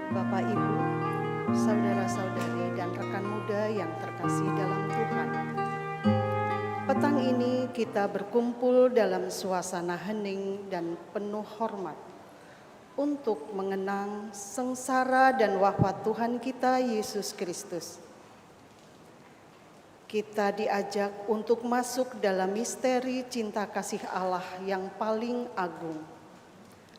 Bapak, Ibu, saudara-saudari, dan rekan muda yang terkasih dalam Tuhan. Petang ini kita berkumpul dalam suasana hening dan penuh hormat untuk mengenang sengsara dan wafat Tuhan kita Yesus Kristus. Kita diajak untuk masuk dalam misteri cinta kasih Allah yang paling agung.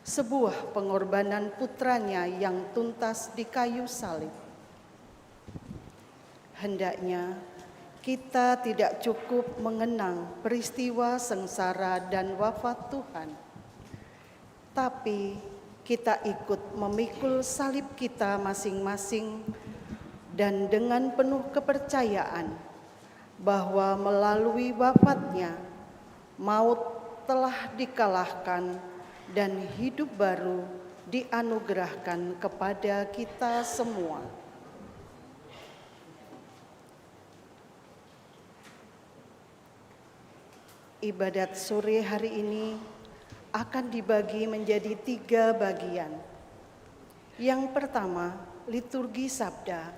Sebuah pengorbanan putranya yang tuntas di kayu salib. Hendaknya kita tidak cukup mengenang peristiwa sengsara dan wafat Tuhan, tapi kita ikut memikul salib kita masing-masing dan dengan penuh kepercayaan bahwa melalui wafatnya maut telah dikalahkan dan hidup baru dianugerahkan kepada kita semua. Ibadat sore hari ini akan dibagi menjadi 3 bagian. Yang pertama, liturgi sabda,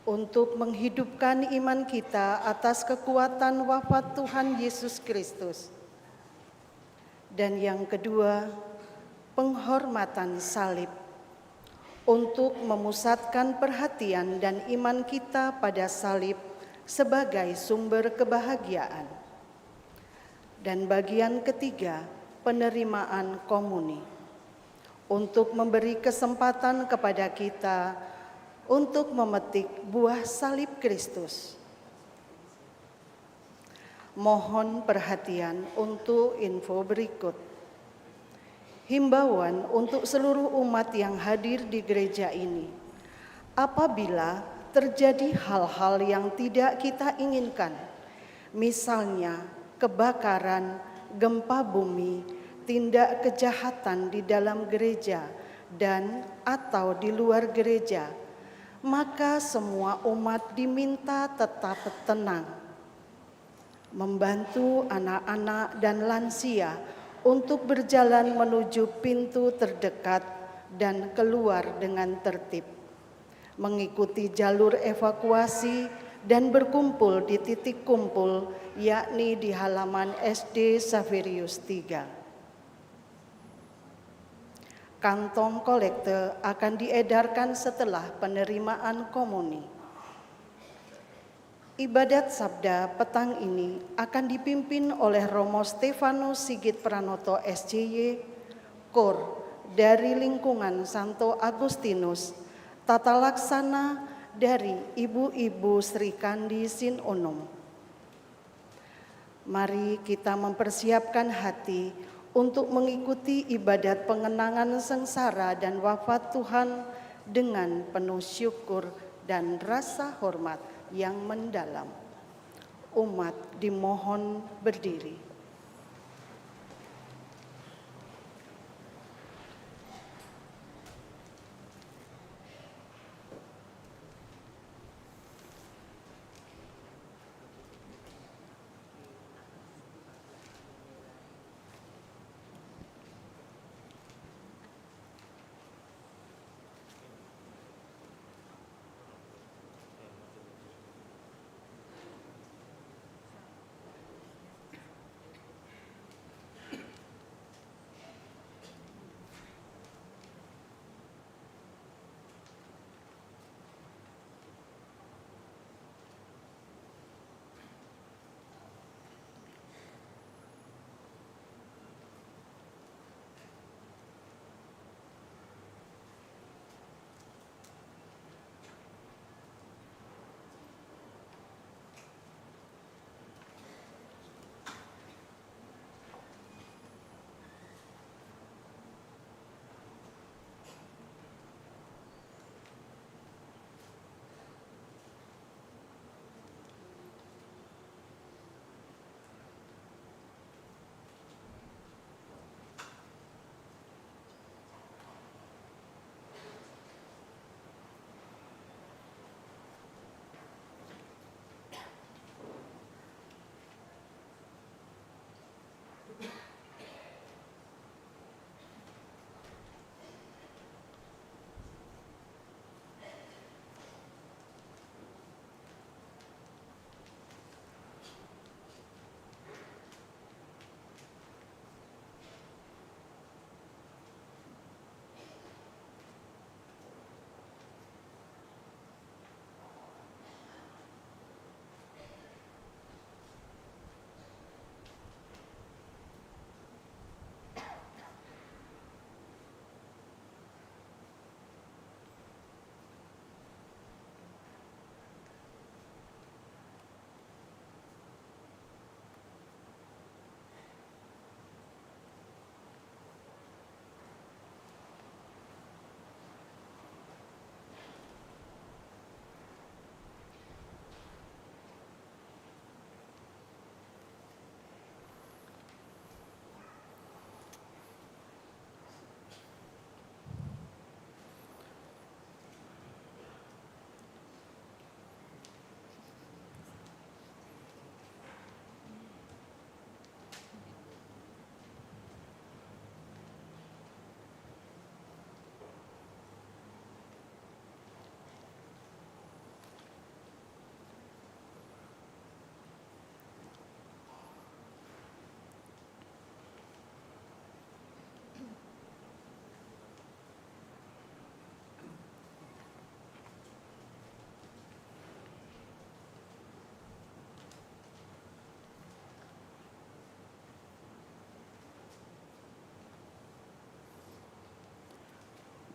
untuk menghidupkan iman kita atas kekuatan wafat Tuhan Yesus Kristus. Dan yang kedua, penghormatan salib, untuk memusatkan perhatian dan iman kita pada salib sebagai sumber kebahagiaan. Dan bagian ketiga, penerimaan komuni, untuk memberi kesempatan kepada kita untuk memetik buah salib Kristus. Mohon perhatian untuk info berikut. Himbauan untuk seluruh umat yang hadir di gereja ini. Apabila terjadi hal-hal yang tidak kita inginkan, misalnya kebakaran, gempa bumi, tindak kejahatan di dalam gereja dan atau di luar gereja, maka semua umat diminta tetap tenang, membantu anak-anak dan lansia untuk berjalan menuju pintu terdekat dan keluar dengan tertib, mengikuti jalur evakuasi dan berkumpul di titik kumpul, yakni di halaman SD Saverius 3. Kantong kolekte akan diedarkan setelah penerimaan komuni. Ibadat sabda petang ini akan dipimpin oleh Romo Stefanus Sigit Pranoto SCY, Kor dari lingkungan Santo Agustinus, tata laksana dari Ibu-Ibu Sri Kandi Sin Unum. Mari kita mempersiapkan hati untuk mengikuti ibadat pengenangan sengsara dan wafat Tuhan dengan penuh syukur dan rasa hormat yang mendalam. Umat dimohon berdiri.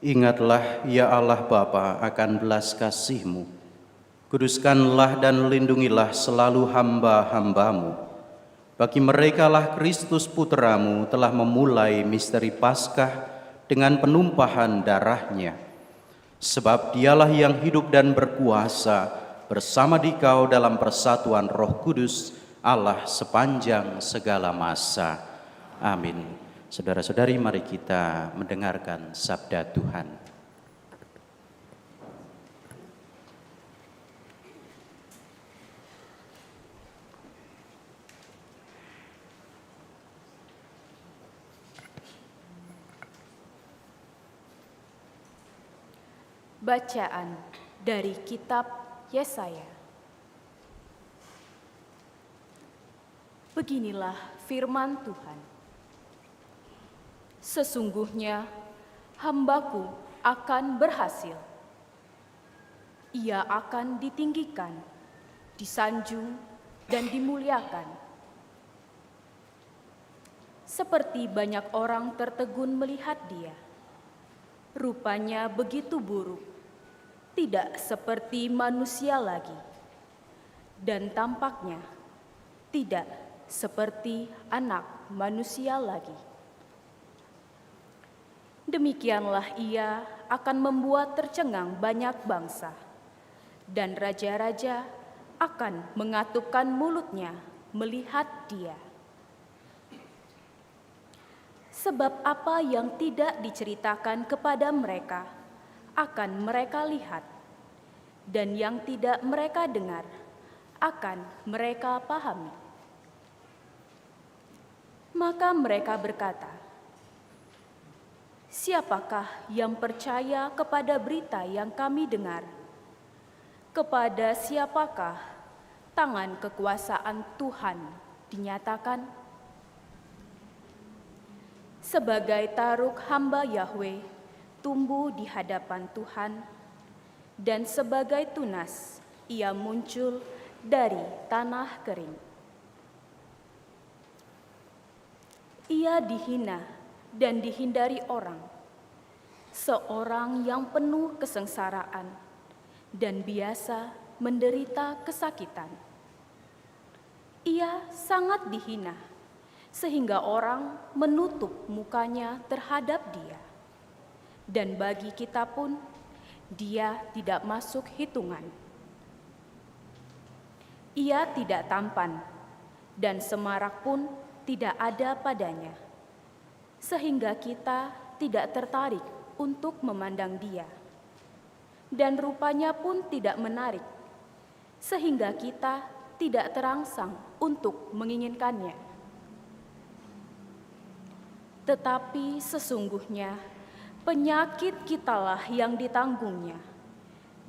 Ingatlah, ya Allah Bapa, akan belas kasih-Mu. Kuduskanlah dan lindungilah selalu hamba-hamba-Mu. Bagi merekalah Kristus Putra-Mu telah memulai misteri Paskah dengan penumpahan darah-Nya. Sebab Dialah yang hidup dan berkuasa bersama Dikau dalam persatuan Roh Kudus, Allah sepanjang segala masa. Amin. Saudara-saudari, mari kita mendengarkan sabda Tuhan. Bacaan dari kitab Yesaya. Beginilah firman Tuhan. Sesungguhnya hamba-Ku akan berhasil. Ia akan ditinggikan, disanjung, dan dimuliakan. Seperti banyak orang tertegun melihat Dia. Rupanya begitu buruk, tidak seperti manusia lagi, dan tampaknya tidak seperti anak manusia lagi. Demikianlah Ia akan membuat tercengang banyak bangsa, dan raja-raja akan mengatupkan mulutnya melihat Dia. Sebab apa yang tidak diceritakan kepada mereka akan mereka lihat, dan yang tidak mereka dengar akan mereka pahami. Maka mereka berkata, "Siapakah yang percaya kepada berita yang kami dengar? Kepada siapakah tangan kekuasaan Tuhan dinyatakan?" Sebagai taruk hamba Yahwe tumbuh di hadapan Tuhan, dan sebagai tunas Ia muncul dari tanah kering. Ia dihina dan dihindari orang, seorang yang penuh kesengsaraan dan biasa menderita kesakitan. Ia sangat dihina, sehingga orang menutup mukanya terhadap Dia. Dan bagi kita pun, Dia tidak masuk hitungan. Ia tidak tampan, dan semarak pun tidak ada padanya, sehingga kita tidak tertarik untuk memandang Dia. Dan rupanya pun tidak menarik, sehingga kita tidak terangsang untuk menginginkannya. Tetapi sesungguhnya penyakit kitalah yang ditanggungnya,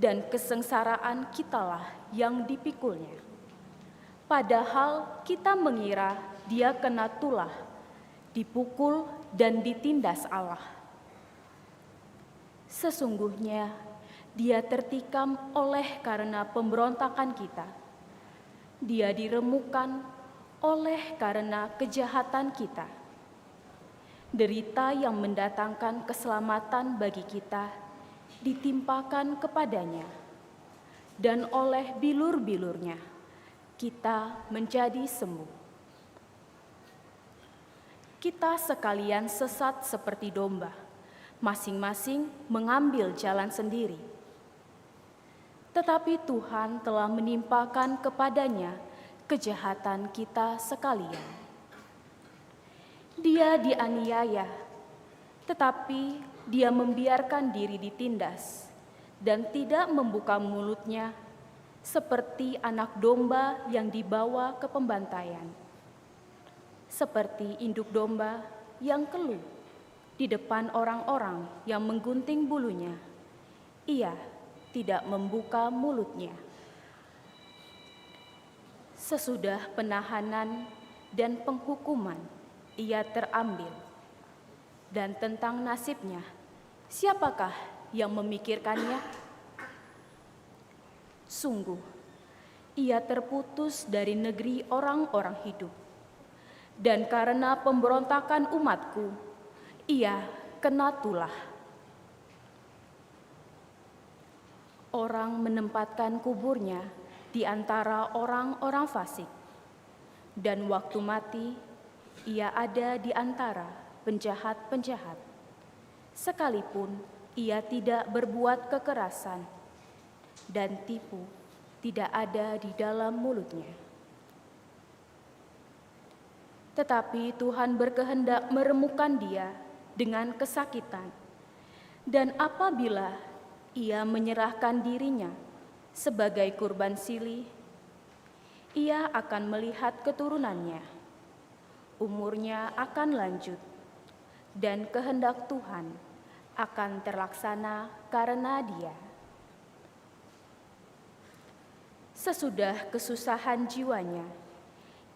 dan kesengsaraan kitalah yang dipikulnya. Padahal kita mengira Dia kena tulah, dipukul dan ditindas Allah. Sesungguhnya Dia tertikam oleh karena pemberontakan kita. Dia diremukkan oleh karena kejahatan kita. Derita yang mendatangkan keselamatan bagi kita ditimpakan kepadanya, dan oleh bilur-bilurnya kita menjadi sembuh. Kita sekalian sesat seperti domba, masing-masing mengambil jalan sendiri. Tetapi Tuhan telah menimpakan kepadanya kejahatan kita sekalian. Dia dianiaya, tetapi Dia membiarkan diri ditindas dan tidak membuka mulutnya, seperti anak domba yang dibawa ke pembantaian. Seperti induk domba yang keluh di depan orang-orang yang menggunting bulunya, Ia tidak membuka mulutnya. Sesudah penahanan dan penghukuman, Ia terambil. Dan tentang nasibnya, siapakah yang memikirkannya? Sungguh, Ia terputus dari negeri orang-orang hidup. Dan karena pemberontakan umatku, Ia kena tulah. orang menempatkan kuburnya di antara orang-orang fasik, dan waktu mati ia ada di antara penjahat-penjahat, sekalipun ia tidak berbuat kekerasan, dan tipu tidak ada di dalam mulutnya. Tetapi Tuhan berkehendak meremukkan dia dengan kesakitan, dan apabila ia menyerahkan dirinya sebagai kurban silih, ia akan melihat keturunannya. Umurnya akan lanjut, dan kehendak Tuhan akan terlaksana karena dia. Sesudah kesusahan jiwanya,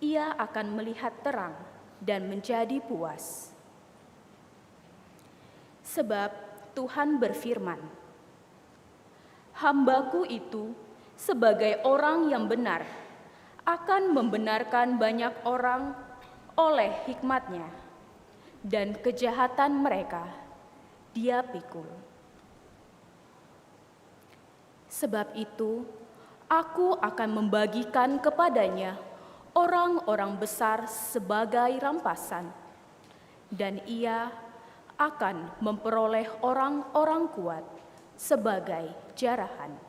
ia akan melihat terang dan menjadi puas. Sebab Tuhan berfirman, "Hamba-Ku itu sebagai orang yang benar akan membenarkan banyak orang oleh hikmat-Nya, dan kejahatan mereka Dia pikul. Sebab itu, Aku akan membagikan kepadanya orang-orang besar sebagai rampasan, dan ia akan memperoleh orang-orang kuat sebagai jarahan.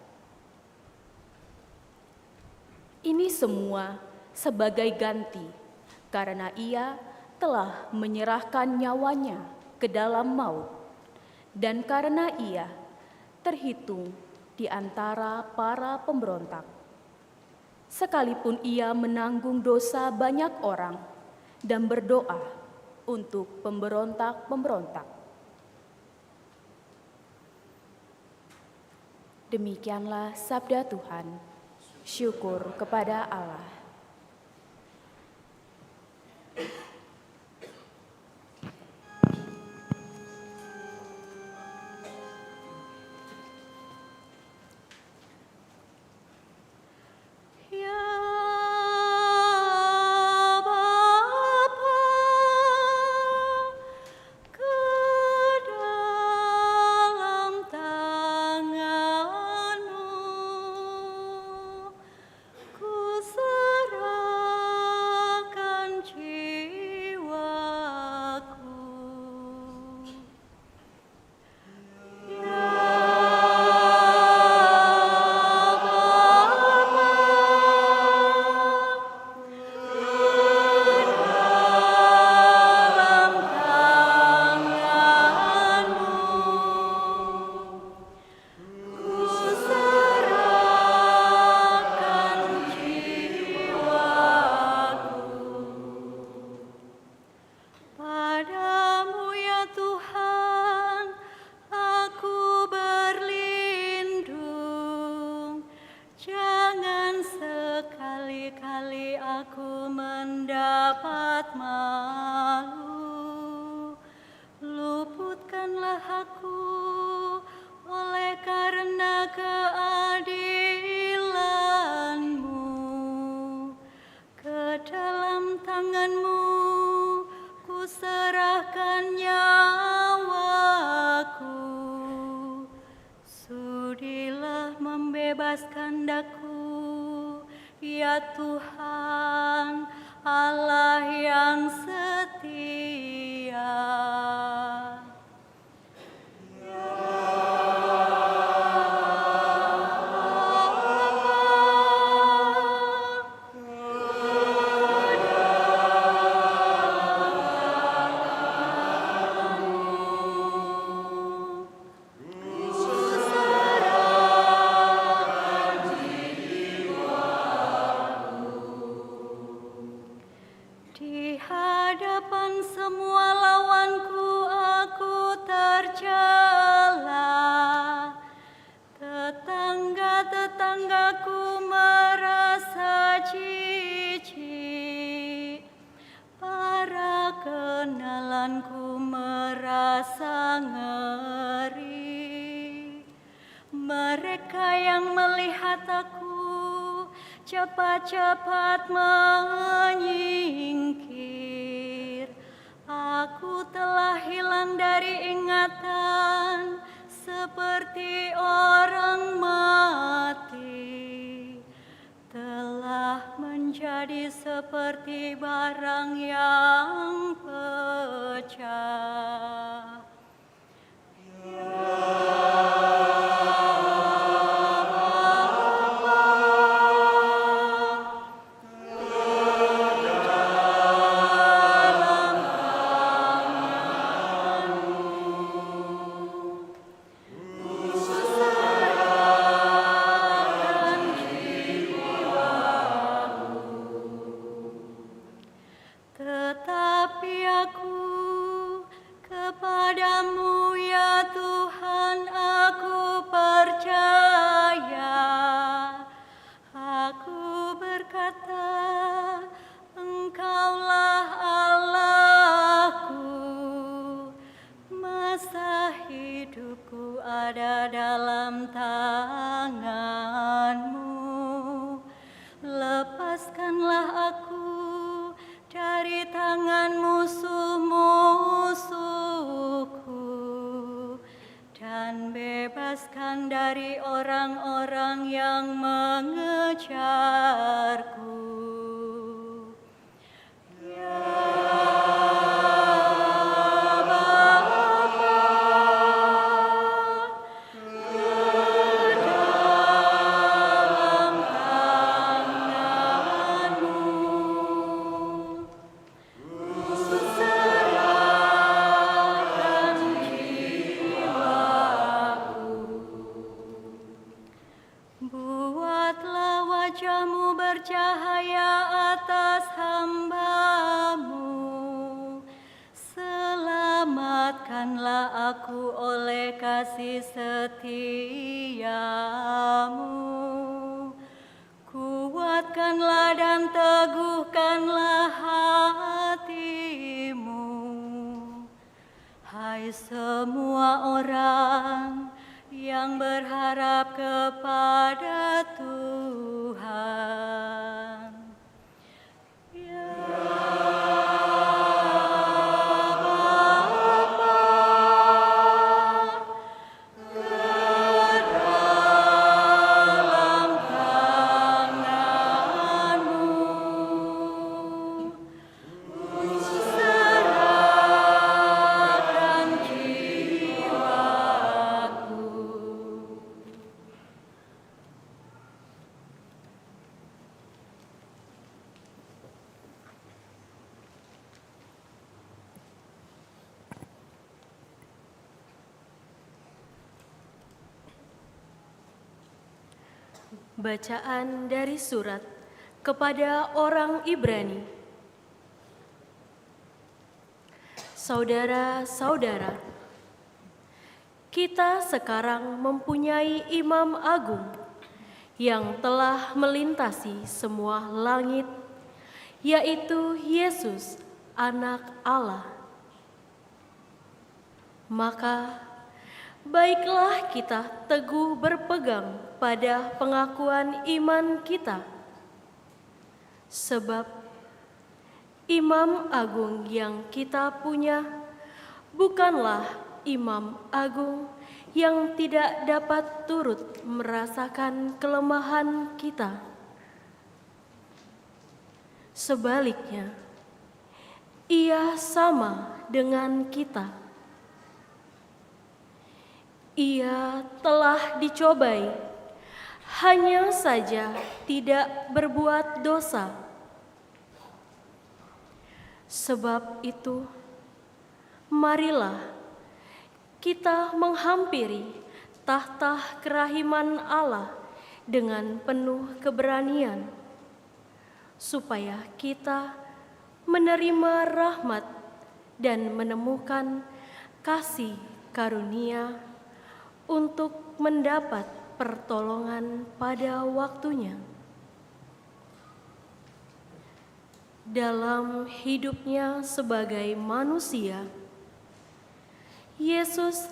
Ini semua sebagai ganti, karena ia telah menyerahkan nyawanya ke dalam maut, dan karena ia terhitung di antara para pemberontak. Sekalipun ia menanggung dosa banyak orang dan berdoa untuk pemberontak-pemberontak." Demikianlah sabda Tuhan. Syukur kepada Allah. Bebaskan daku, ya Tuhan, Allah yang setia. Di hadapan semua lawanku aku tercela. Tetangga-tetanggaku merasa jijik. Para kenalanku merasa ngeri. Mereka yang melihat aku cepat-cepat menyingkir. Aku telah hilang dari ingatan seperti orang mati. seperti barang yang pecah. Tetapi aku kepadamu ya Tuhan aku percaya. Aku berkata, Engkaulah Allahku. Masa hidupku ada dalam tangan-Mu. Lepaskanlah aku dari tangan musuh-musuhku dan bebaskan dari orang-orang yang mengejarku. Buatlah wajah-Mu bercahaya atas hamba-Mu. Selamatkanlah aku oleh kasih setia-Mu. Kuatkanlah dan teguhkanlah hatimu. Hai semua orang yang berharap kepada Tuhan. Bacaan dari surat kepada orang Ibrani. Saudara-saudara, kita sekarang mempunyai Imam Agung yang telah melintasi semua langit, yaitu Yesus, Anak Allah. Maka baiklah kita teguh berpegang pada pengakuan iman kita. Sebab Imam Agung yang kita punya bukanlah Imam Agung yang tidak dapat turut merasakan kelemahan kita. Sebaliknya, Ia sama dengan kita. Ia telah dicobai, hanya saja tidak berbuat dosa. Sebab itu, marilah kita menghampiri tahta kerahiman Allah dengan penuh keberanian, supaya kita menerima rahmat dan menemukan kasih karunia untuk mendapat pertolongan pada waktunya. Dalam hidupnya sebagai manusia, Yesus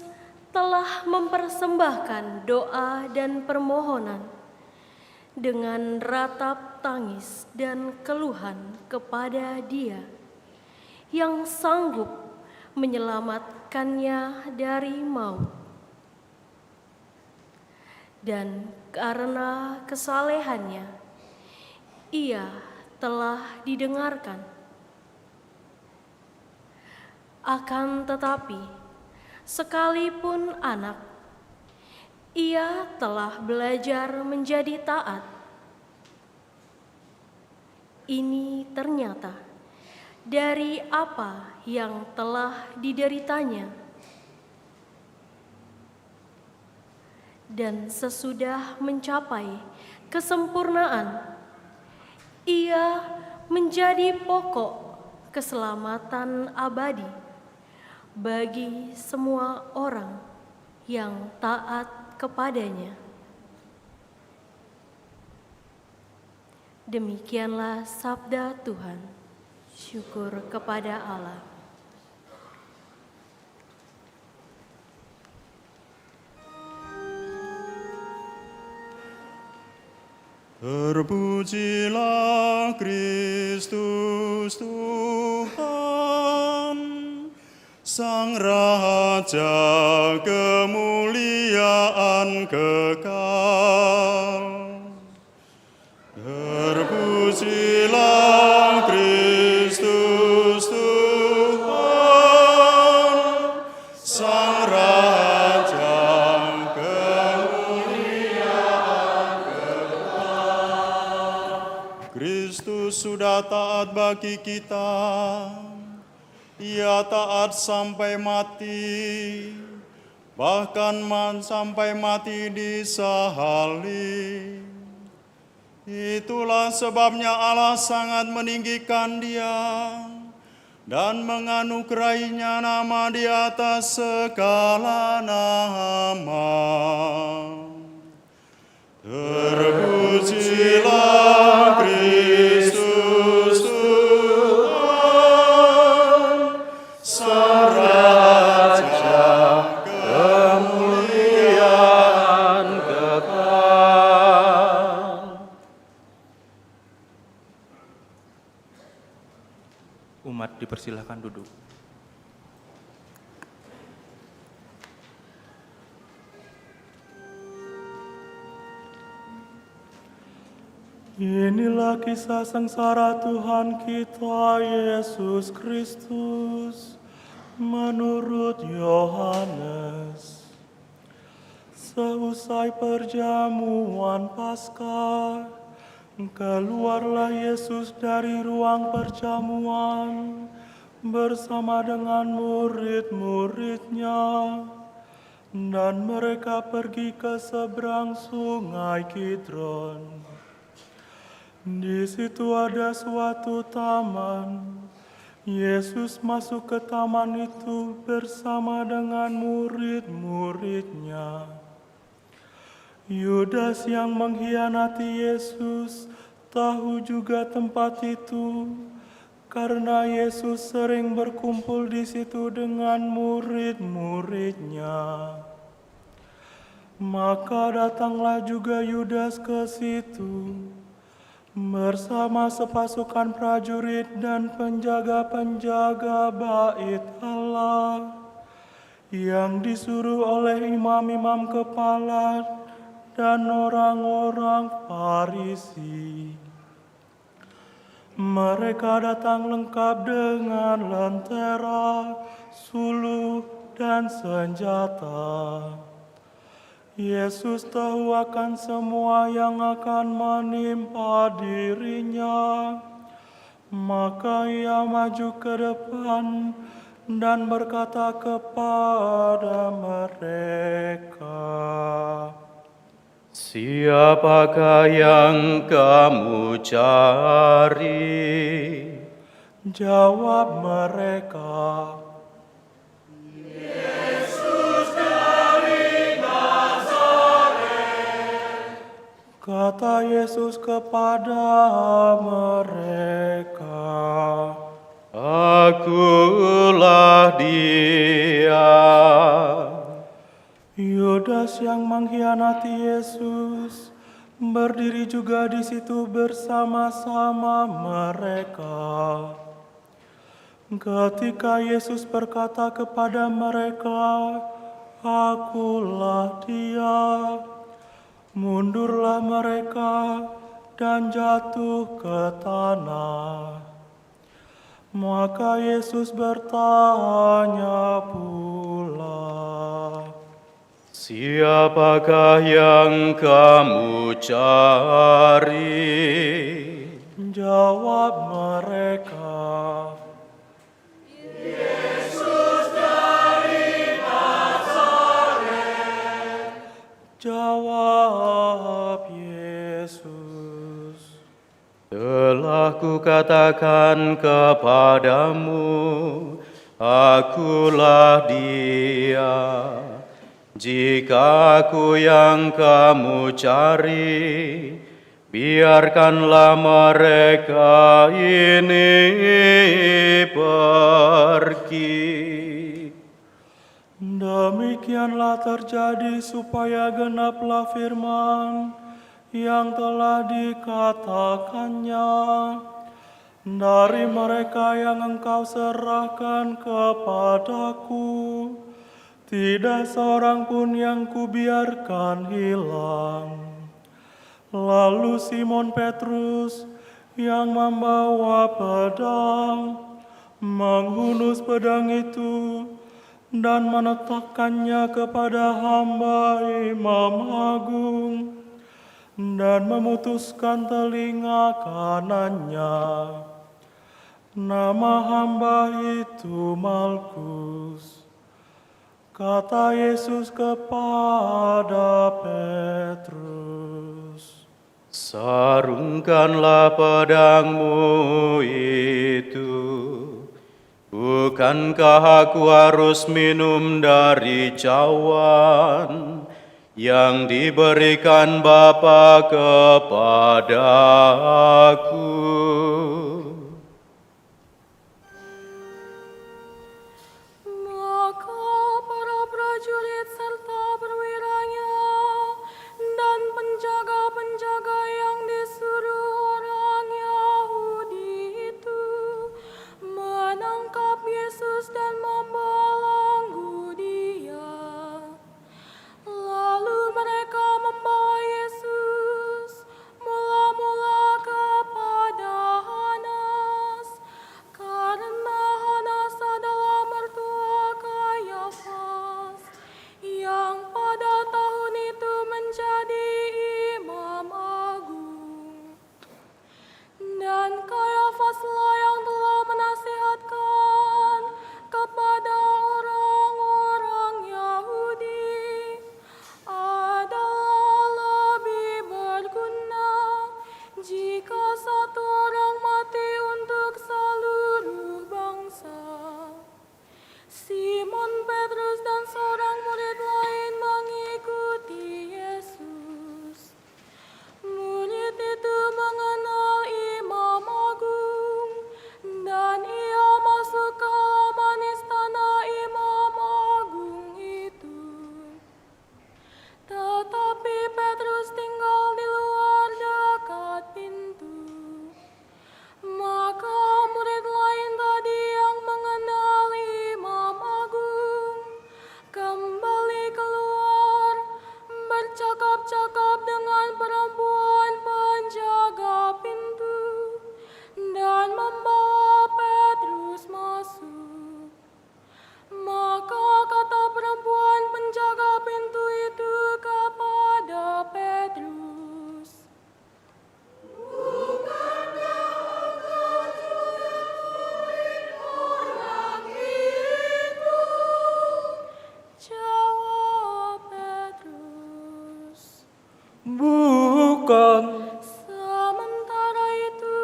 telah mempersembahkan doa dan permohonan dengan ratap tangis dan keluhan kepada Dia yang sanggup menyelamatkannya dari maut. Dan karena kesalehannya, Ia telah didengarkan. Akan tetapi, sekalipun anak, ia telah belajar menjadi taat. Ini ternyata dari apa yang telah dideritanya. Dan sesudah mencapai kesempurnaan, ia menjadi pokok keselamatan abadi bagi semua orang yang taat kepadanya. Demikianlah sabda Tuhan. Syukur kepada Allah. Terpujilah Kristus Tuhan, Sang Raja kemuliaan kekal. Terpujilah Kristus Tuhan, Sang Raja kemuliaan kekal. Kristus sudah taat bagi kita. Ia taat sampai mati, bahkan sampai mati di salib. Itulah sebabnya Allah sangat meninggikan Dia dan menganugerahinya nama di atas segala nama. Terpujilah Kristus Tuhan, Sang Raja kemuliaan kekal. Umat dipersilahkan duduk. Inilah kisah sengsara Tuhan kita Yesus Kristus menurut Yohanes. Seusai perjamuan Paskah, keluarlah Yesus dari ruang perjamuan bersama dengan murid-muridnya, dan mereka pergi ke seberang sungai Kidron. Di situ ada suatu taman. Yesus masuk ke taman itu bersama dengan murid-muridnya. Yudas yang mengkhianati Yesus tahu juga tempat itu, karena Yesus sering berkumpul di situ dengan murid-muridnya. Maka datanglah juga Yudas ke situ bersama sepasukan prajurit dan penjaga-penjaga bait Allah yang disuruh oleh imam-imam kepala dan orang-orang Farisi. Mereka datang lengkap dengan lentera, suluh, dan senjata. Yesus tahu akan semua yang akan menimpa dirinya, maka Ia maju ke depan dan berkata kepada mereka, Siapakah yang kamu cari? Jawab mereka, kata Yesus kepada mereka, Akulah Dia. Yudas yang mengkhianati Yesus berdiri juga di situ bersama-sama mereka. Ketika Yesus berkata kepada mereka, Akulah Dia, mundurlah mereka dan jatuh ke tanah. Maka Yesus bertanya pula, "Siapakah yang kamu cari?" Jawab mereka, jawab Yesus, "Telah kukatakan kepadamu, akulah Dia. Jika aku yang kamu cari, biarkanlah mereka ini pergi." Demikianlah terjadi supaya genaplah firman yang telah dikatakannya, dari mereka yang Engkau serahkan kepadaku, tidak seorang pun yang kubiarkan hilang. Lalu Simon Petrus yang membawa pedang menghunus pedang itu dan meletakkannya kepada hamba Imam Agung dan memutuskan telinga kanannya. Nama hamba itu Malkus. Kata Yesus kepada Petrus, "Sarungkanlah pedangmu itu. Bukankah aku harus minum dari cawan yang diberikan Bapa kepadaku?" Maka para prajurit serta perwiranya dan penjaga-penjaga yang disuruh orang Yahudi itu menangkap Yesus dan membelenggu Dia. Lalu mereka membawa Yesus mula-mula kepada Hanas, karena Hanas adalah mertua Kayafas, yang pada tahun itu menjadi Imam Agung. Dan Kayafaslah yang telah menasihatkan kepada orang-orang Yahudi adalah lebih berguna jika satu orang mati untuk seluruh bangsa. Simon Petrus dan seorang murid lain mengikuti Yesus. Murid itu mengenal Imam Agung, dan ia masuk ke halaman istana Imam Agung itu. Tetapi Petrus tinggal di luar dekat pintu. Maka murid lain tadi yang mengenal Imam Agung kembali keluar, bercakap-cakap dengan perempuan penjaga pintu, dan membawa Petrus masuk. Maka kata perempuan penjaga pintu itu kepada Petrus, jawab Petrus, bukan. sementara itu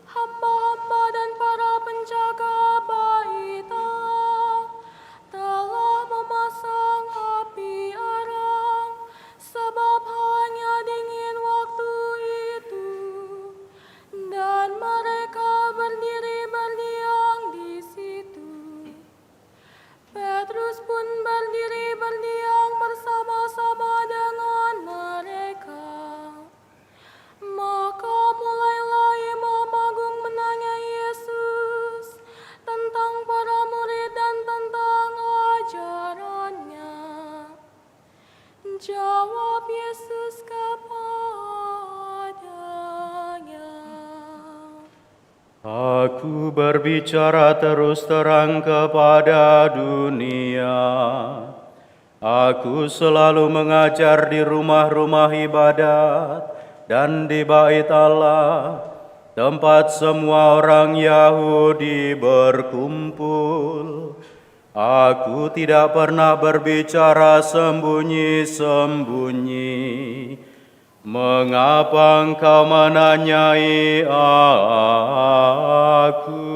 hamba-hamba dan para penjaga bait Allah telah memasang api arang, sebab hawanya dingin waktu itu, dan mereka berdiri berdiam di situ. Petrus pun berdiri berdiam bersama-sama dengan mereka. Maka mulailah Imam Agung menanya Yesus tentang para murid dan tentang ajarannya. Jawab Yesus kepada Aku berbicara terus terang kepada dunia. Aku selalu mengajar di rumah-rumah ibadat dan di bait Allah, tempat semua orang Yahudi berkumpul. Aku tidak pernah berbicara sembunyi-sembunyi. Mengapa engkau menanyai aku?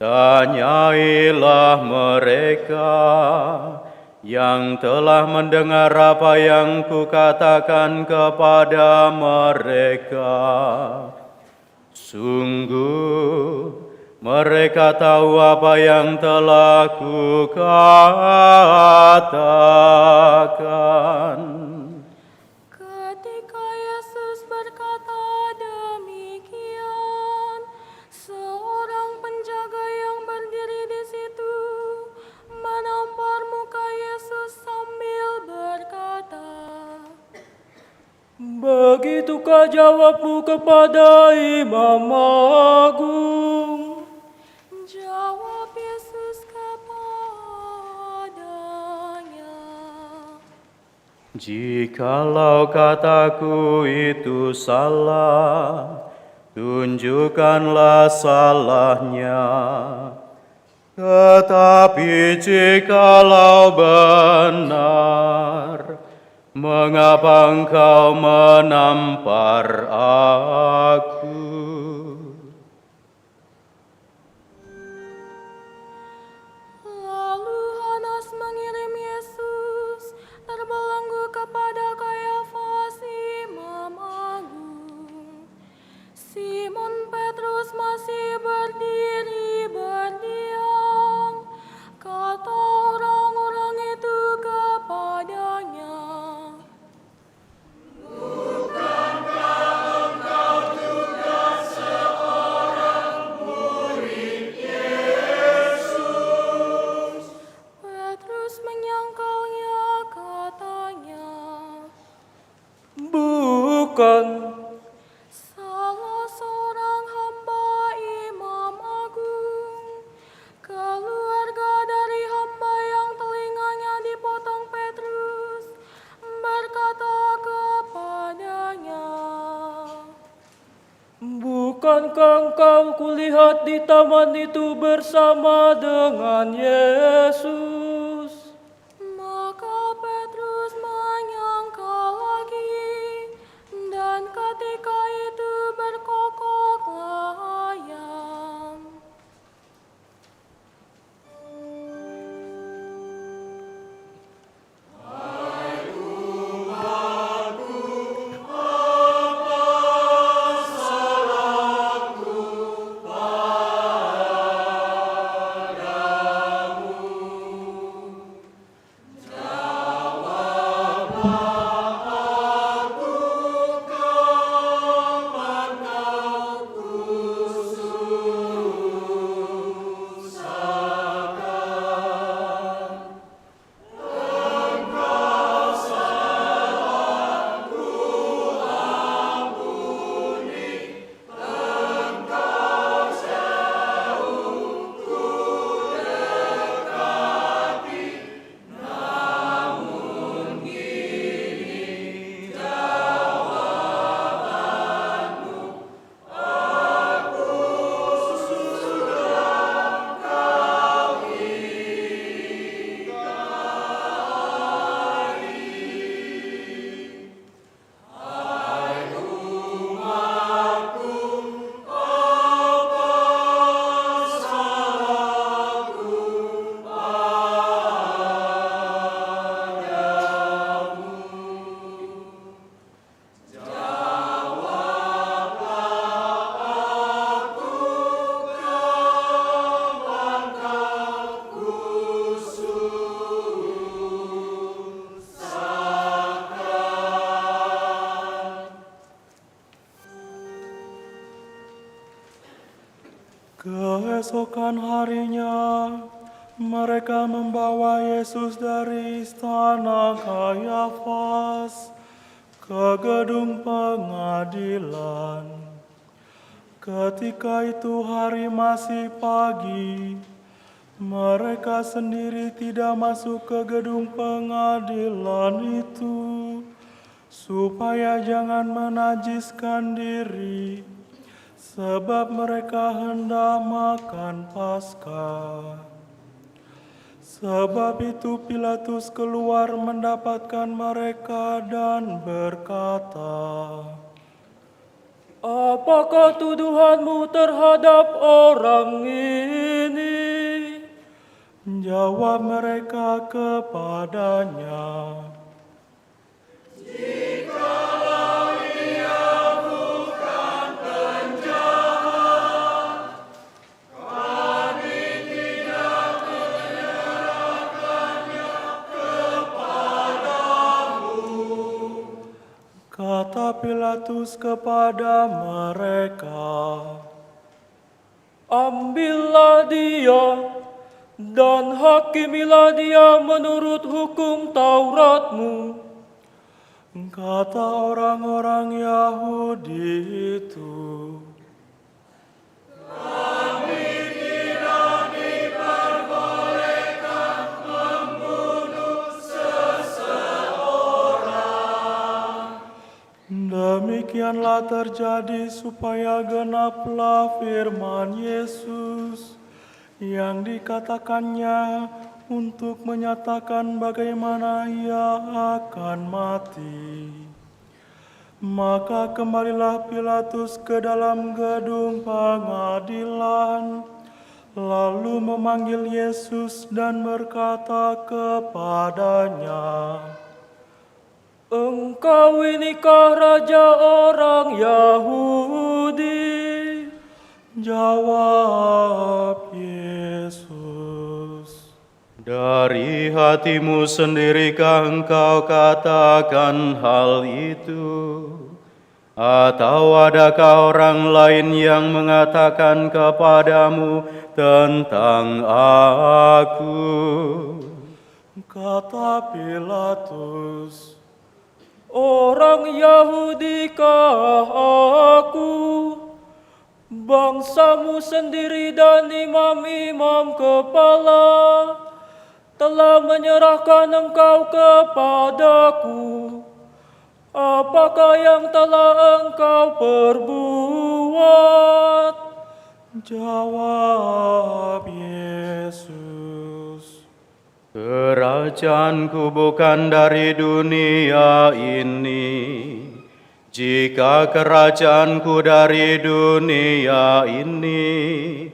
Tanyailah mereka yang telah mendengar apa yang kukatakan kepada mereka. Sungguh, mereka tahu apa yang telah kukatakan. Ketika Yesus berkata demikian, seorang penjaga yang berdiri di situ menampar muka Yesus sambil berkata, Begitukah jawabmu kepada Imam Agung? Jawab Yesus kepadanya, Jikalau kataku itu salah, tunjukkanlah salahnya. Tetapi jikalau benar, mengapa engkau menampar aku? lalu Hanas mengirim Yesus terbelenggu kepada Kayafas Imam Agung. Simon Petrus masih berdiri berdiam. Kata orang-orang itu kepadanya, Petrus menyangkalnya, katanya, Bukan. salah seorang hamba Imam Agung, keluarga dari hamba yang telinganya dipotong Petrus, berkata kepadanya, Bukankah engkau kulihat di taman itu bersama dengan Yesus? maka Petrus menyangkal lagi, dan ketika itu berkokoklah ayam. Keesokan harinya, mereka membawa Yesus dari istana Kayafas ke gedung pengadilan. Ketika itu hari masih pagi, mereka sendiri tidak masuk ke gedung pengadilan itu, supaya jangan menajiskan diri, sebab mereka hendak makan Paskah. Sebab itu Pilatus keluar mendapatkan mereka dan berkata, "Apakah tuduhanmu terhadap orang ini?" Jawab mereka kepadanya, kata Pilatus kepada mereka, "Ambillah dia dan hakimilah dia menurut hukum Tauratmu." kata orang-orang Yahudi itu. Demikianlah terjadi supaya genaplah firman Yesus yang dikatakannya untuk menyatakan bagaimana ia akan mati. Maka kembalilah Pilatus ke dalam gedung pengadilan, lalu memanggil Yesus dan berkata kepadanya, "Engkau inikah raja orang Yahudi?" Jawab Yesus, Dari hatimu sendirikah engkau katakan hal itu? Atau adakah orang lain yang mengatakan kepadamu tentang aku? kata Pilatus, "Orang Yahudikah aku? Bangsamu sendiri dan imam-imam kepala telah menyerahkan engkau kepadaku. Apakah yang telah engkau perbuat?" jawab Yesus, Kerajaanku bukan dari dunia ini. Jika kerajaanku dari dunia ini,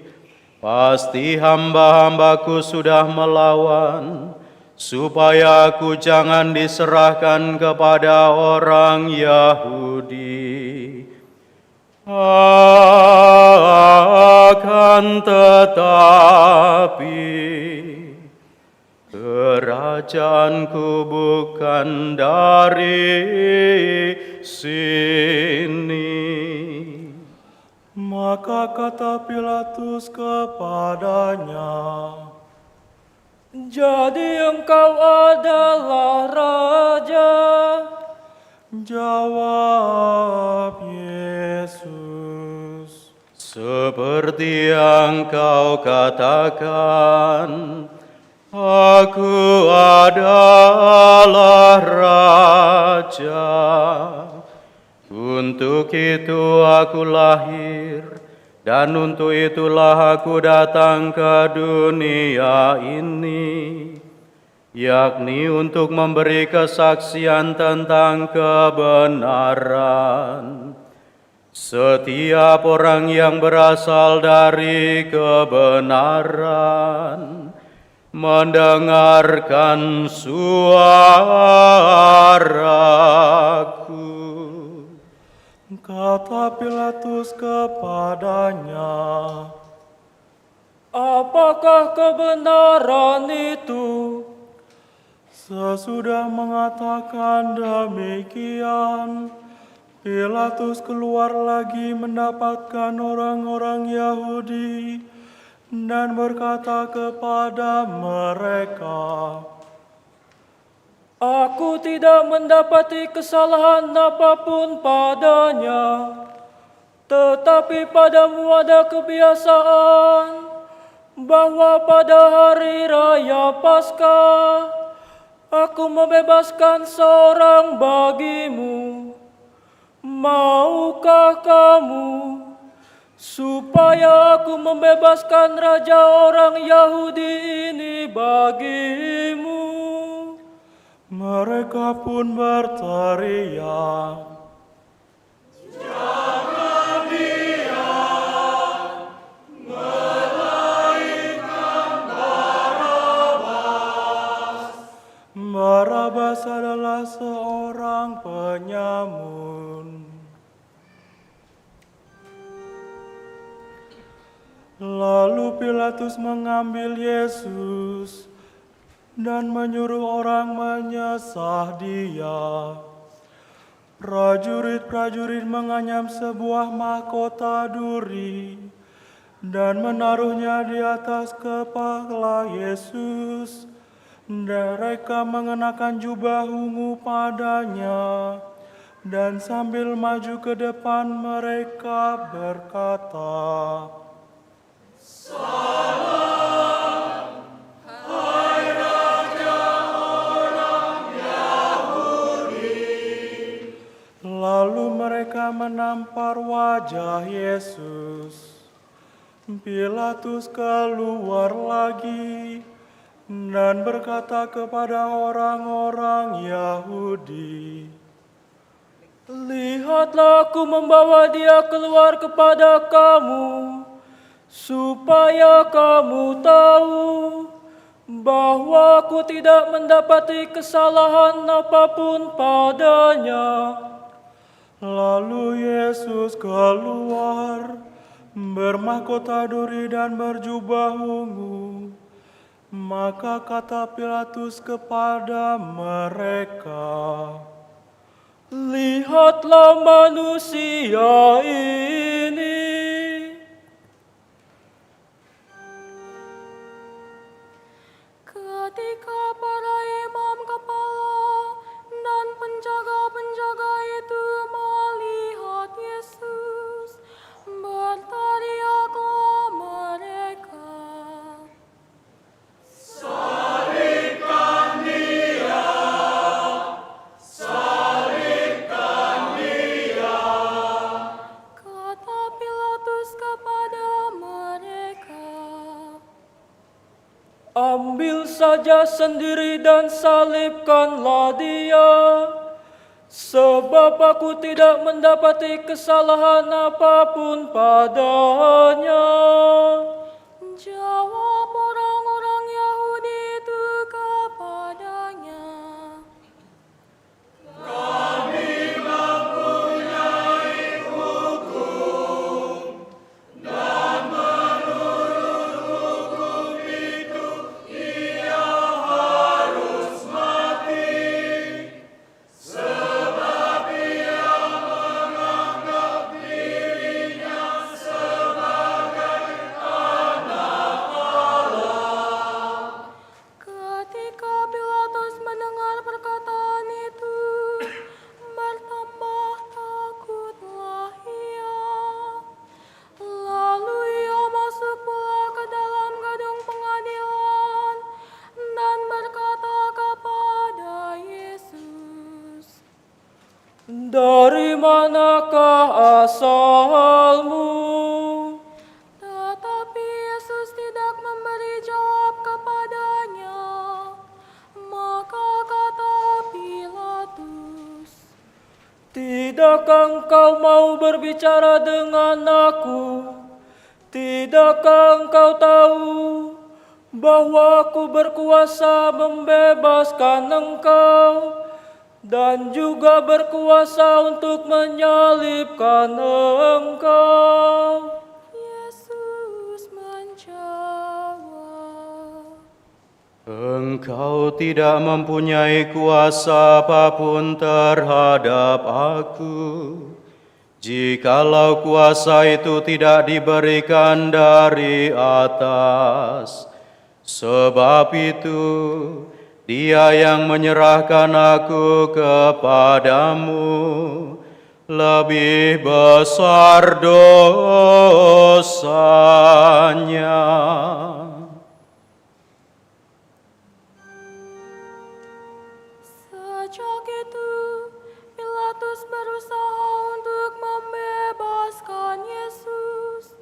pasti hamba-hambaku sudah melawan, supaya aku jangan diserahkan kepada orang Yahudi. Akan tetapi, kerajaanku bukan dari sini. Maka kata Pilatus kepadanya, "Jadi engkau adalah raja?" jawab Yesus, Seperti yang kau katakan, aku adalah raja. Untuk itu aku lahir, dan untuk itulah aku datang ke dunia ini, yakni untuk memberi kesaksian tentang kebenaran. Setiap orang yang berasal dari kebenaran mendengarkan suaraku. kata Pilatus kepadanya, "Apakah kebenaran itu?" Sesudah mengatakan demikian, Pilatus keluar lagi mendapatkan orang-orang Yahudi dan berkata kepada mereka, "Aku tidak mendapati kesalahan apapun padanya. Tetapi padamu ada kebiasaan bahwa pada hari raya Paskah aku membebaskan seorang bagimu. Maukah kamu supaya aku membebaskan raja orang Yahudi ini bagimu? Mereka pun berteriak, Barabas adalah seorang penyamun. Lalu Pilatus mengambil Yesus dan menyuruh orang menyesah Dia. Prajurit-prajurit menganyam sebuah mahkota duri dan menaruhnya di atas kepala Yesus. Mereka mengenakan jubah ungu padanya, dan sambil maju ke depan mereka berkata, lalu mereka menampar wajah Yesus. Pilatus keluar lagi dan berkata kepada orang-orang Yahudi, Lihatlah, aku membawa dia keluar kepada kamu, supaya kamu tahu bahwa aku tidak mendapati kesalahan apapun padanya. Lalu Yesus keluar, bermahkota duri dan berjubah ungu. Maka kata Pilatus kepada mereka, Lihatlah manusia ini. Ketika para imam kepala dan penjaga-penjaga itu melihat Yesus, berteriaklah mereka, kata Pilatus kepada mereka, Ambil saja sendiri dan salibkanlah dia, sebab aku tidak mendapati kesalahan apapun padanya. jawab orang-orang Yahudi itu kepadanya, ketika Pilatus mendengar perkataan itu, bertambah takutlah ia. Lalu ia masuk pula ke dalam gedung pengadilan dan berkata kepada Yesus, Dari manakah asalmu? tetapi Yesus tidak memberi jawab kepadanya. Maka kata Pilatus, Tidakkah engkau mau berbicara dengan aku? Tidakkah engkau tahu bahwa aku berkuasa membebaskan engkau dan juga berkuasa untuk menyalibkan engkau? Yesus menjawab, Engkau tidak mempunyai kuasa apapun terhadap aku, jikalau kuasa itu tidak diberikan dari atas. Sebab itu, Dia yang menyerahkan aku kepadamu lebih besar dosanya. Sejak itu, Pilatus berusaha untuk membebaskan Yesus.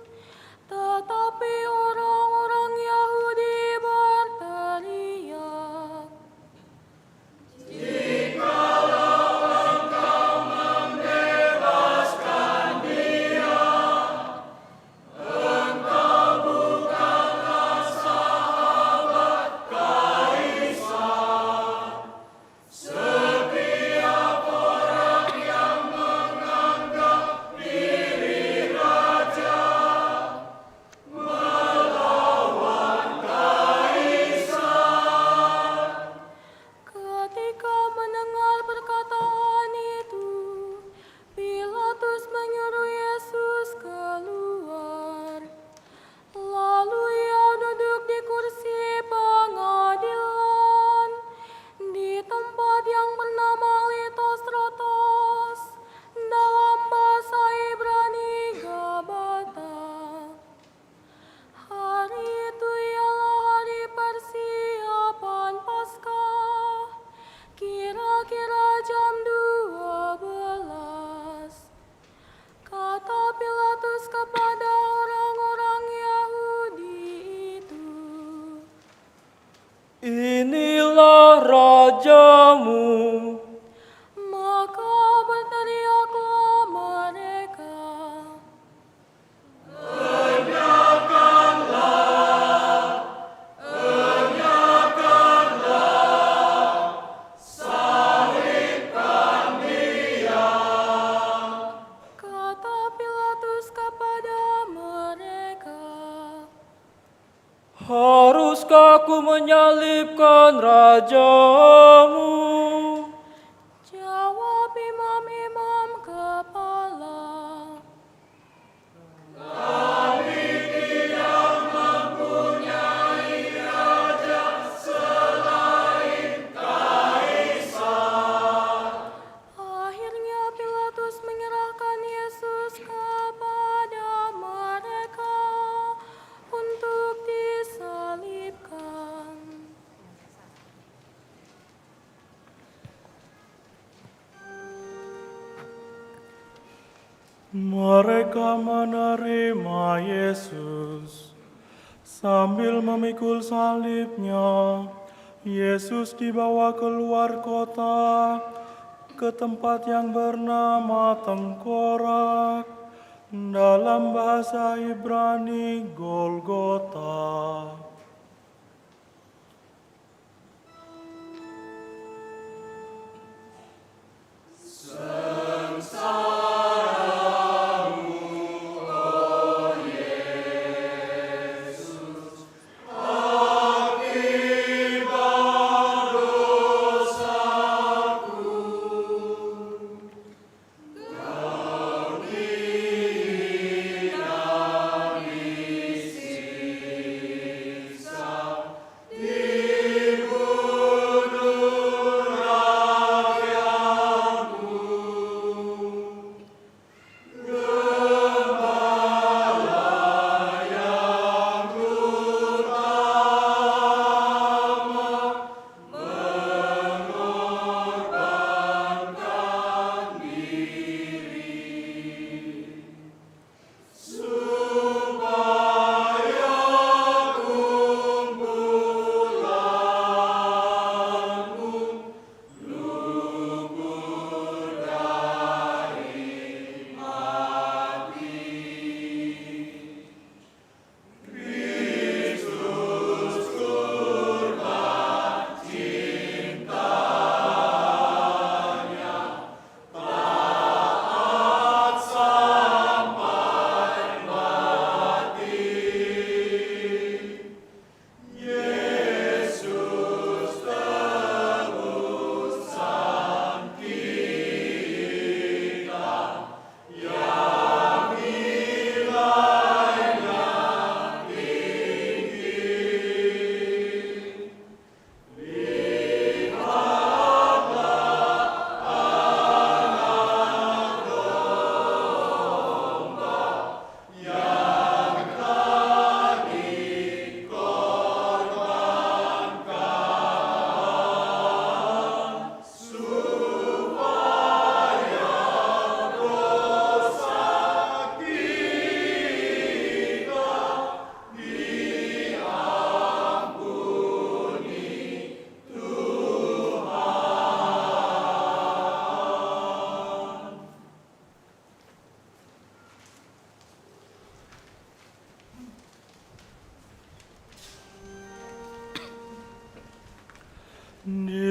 Tetapi orang-orang Yahudi berteriak, ketika mendengar perkataan itu, Pilatus menyuruh Yesus keluar. Lalu ia duduk di kursi pengadilan di tempat yang bernama Litostrotos, dalam bahasa Ibrani Gabata. Hari itu ialah hari persiapan Paskah, kira-kira jam 12. Kata Pilatus kepada orang-orang Yahudi itu, Inilah rajamu. maka berteriaklah mereka, kata Pilatus kepada mereka, Haruskah aku menyalibkan rajamu? jawab imam-imam kepala. Akhirnya Pilatus menyerahkan Yesus kepada mereka untuk disalibkan. Mereka menerima Yesus. Sambil memikul salibnya, Yesus dibawa keluar kota ke tempat yang bernama Tengkorak, dalam bahasa Ibrani Golgota.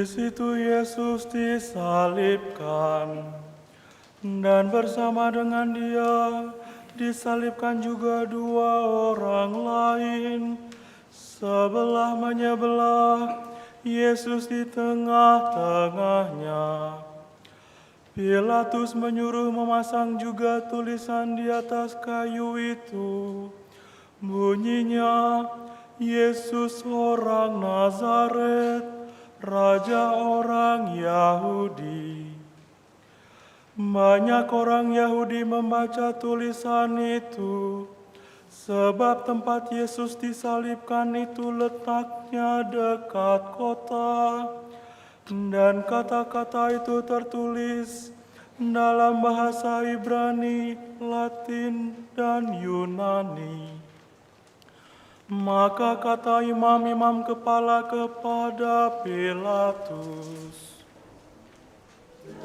Di situ Yesus disalibkan, dan bersama dengan Dia disalibkan juga dua orang lain, sebelah menyebelah, Yesus di tengah-tengahnya. Pilatus menyuruh memasang juga tulisan di atas kayu itu. Bunyinya, Yesus orang Nazaret, Raja orang Yahudi. Banyak orang Yahudi membaca tulisan itu, sebab tempat Yesus disalibkan itu letaknya dekat kota, dan kata-kata itu tertulis dalam bahasa Ibrani, Latin, dan Yunani. Maka kata imam-imam kepala kepada Pilatus,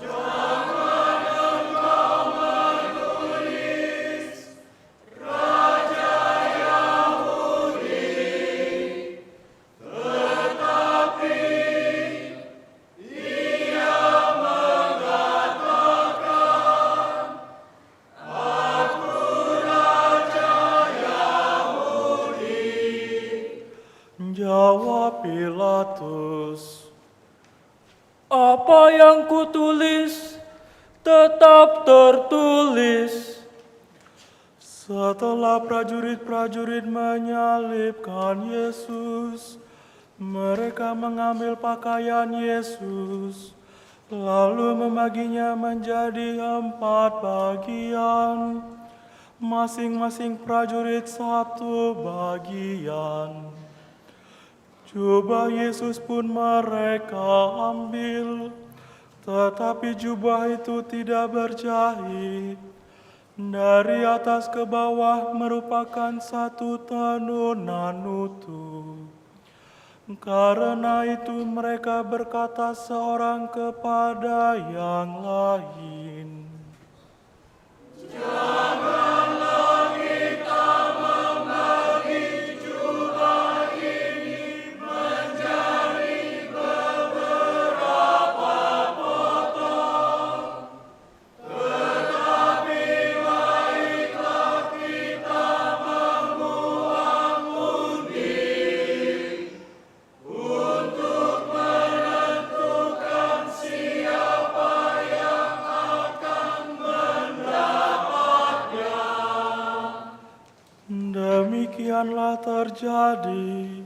"Jangan engkau menulis Raja Yahudi, tetapi ia mengatakan, Aku Raja Yahudi." Jawab Pilatus, Apa yang kutulis tetap tertulis. Setelah prajurit-prajurit menyalibkan Yesus, mereka mengambil pakaian Yesus, lalu membaginya menjadi 4 bagian, masing-masing prajurit 1 bagian. Jubah Yesus pun mereka ambil, tetapi jubah itu tidak berjahit. Dari atas ke bawah merupakan satu tenunan utuh. Karena itu mereka berkata seorang kepada yang lain, "Janganlah kita membagi jubah ini menjadi beberapa potong, tetapi baiklah kita membuang undi untuk menentukan siapa yang akan mendapatnya." Demikianlah terjadi,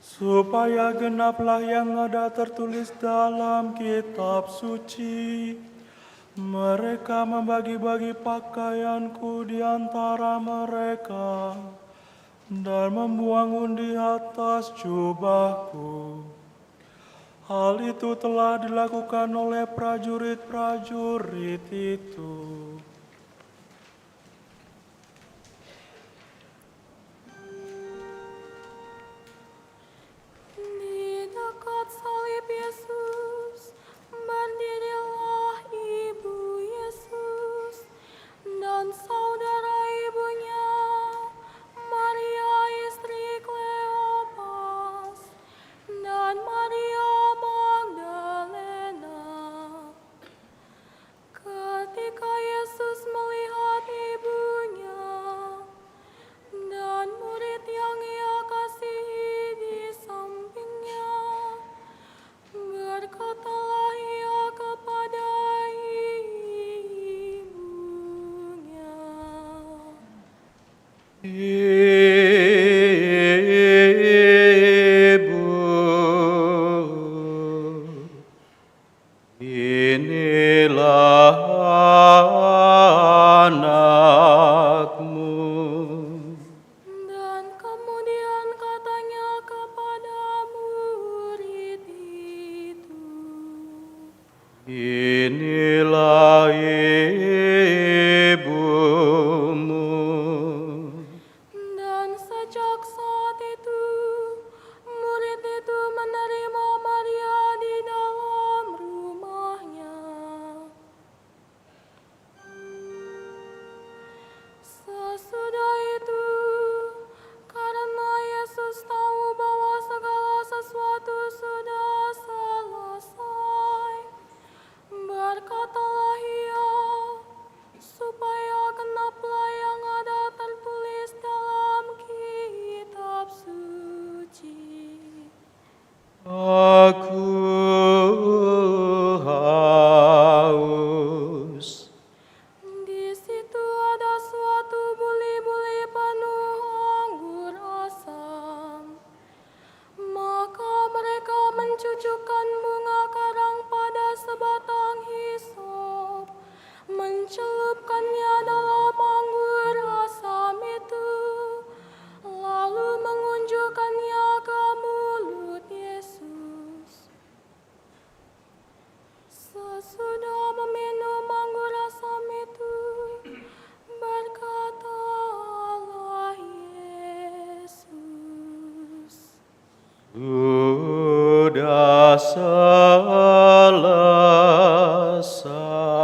supaya genaplah yang ada tertulis dalam kitab suci. Mereka membagi-bagi pakaianku di antara mereka, dan membuang undi atas jubahku. Hal itu telah dilakukan oleh prajurit-prajurit itu. Di dekat salib Yesus, berdirilah ibu Yesus dan saudara ibunya, Maria istri Kleopas, dan Maria Magdalena. Ketika Yesus melihat ibunya dan murid yang ia kasihi di sampingnya, berkatalah ia kepada ibunya, Ibu, inilah anakmu. dan kemudian katanya kepada murid itu, Inilah ibumu. dan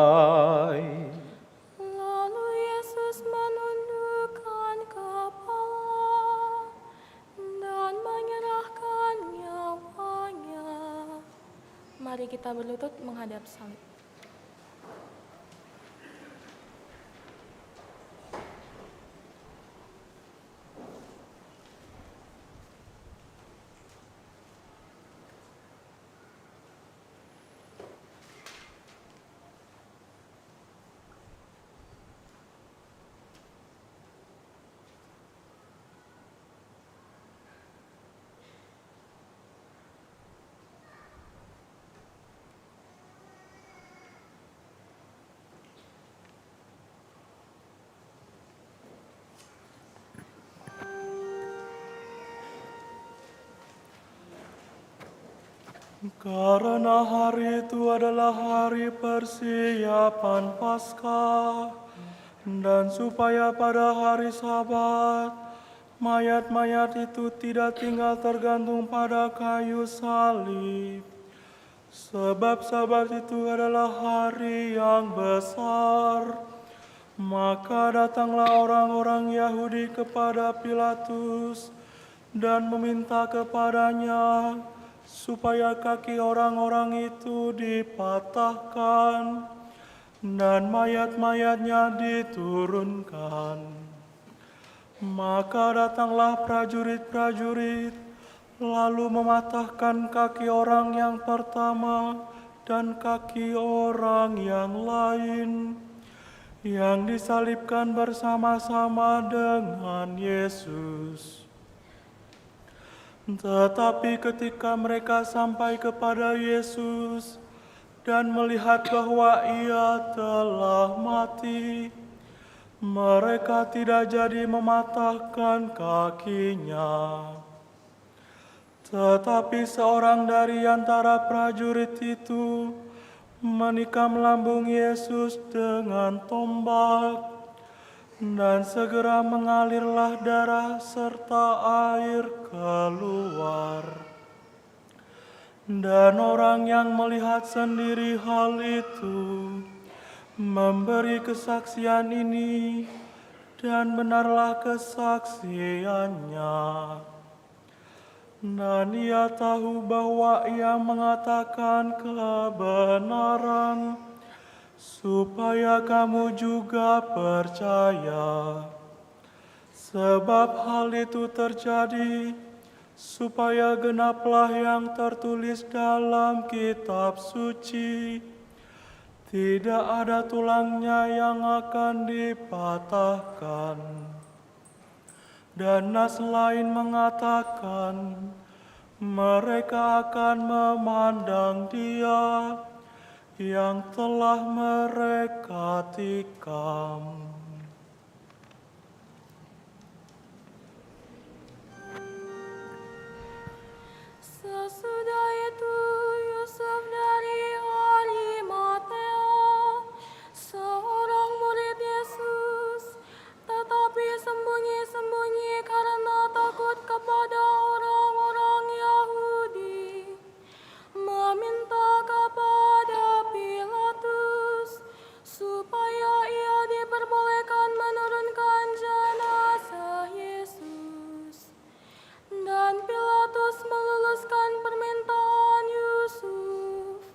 selesai. Lalu Yesus menundukkan kepala dan menyerahkan nyawanya. Mari kita berlutut menghadap salib. Karena hari itu adalah hari persiapan Paskah, dan supaya pada hari Sabat, mayat-mayat itu tidak tinggal tergantung pada kayu salib. Sebab Sabat itu adalah hari yang besar. Maka datanglah orang-orang Yahudi kepada Pilatus dan meminta kepadanya supaya kaki orang-orang itu dipatahkan dan mayat-mayatnya diturunkan. Maka datanglah prajurit-prajurit, lalu mematahkan kaki orang yang pertama dan kaki orang yang lain, yang disalibkan bersama-sama dengan Yesus. Tetapi ketika mereka sampai kepada Yesus dan melihat bahwa Ia telah mati, mereka tidak jadi mematahkan kakinya. Tetapi seorang dari antara prajurit itu menikam lambung Yesus dengan tombak, dan segera mengalirlah darah serta air keluar. Dan orang yang melihat sendiri hal itu memberi kesaksian ini, dan benarlah kesaksiannya. Dan ia tahu bahwa ia mengatakan kebenaran, supaya kamu juga percaya. Sebab hal itu terjadi supaya genaplah yang tertulis dalam kitab suci, tidak ada tulangnya yang akan dipatahkan. Dan nas lain mengatakan, mereka akan memandang Dia yang telah mereka tikam. Sesudah itu Yusuf dari Arimatea, seorang murid Yesus, tetapi sembunyi-sembunyi karena takut kepada orang-orang Yahudi, meminta kepada Pilatus supaya ia diperbolehkan menurunkan jenazah Yesus. Dan Pilatus meluluskan permintaan Yusuf.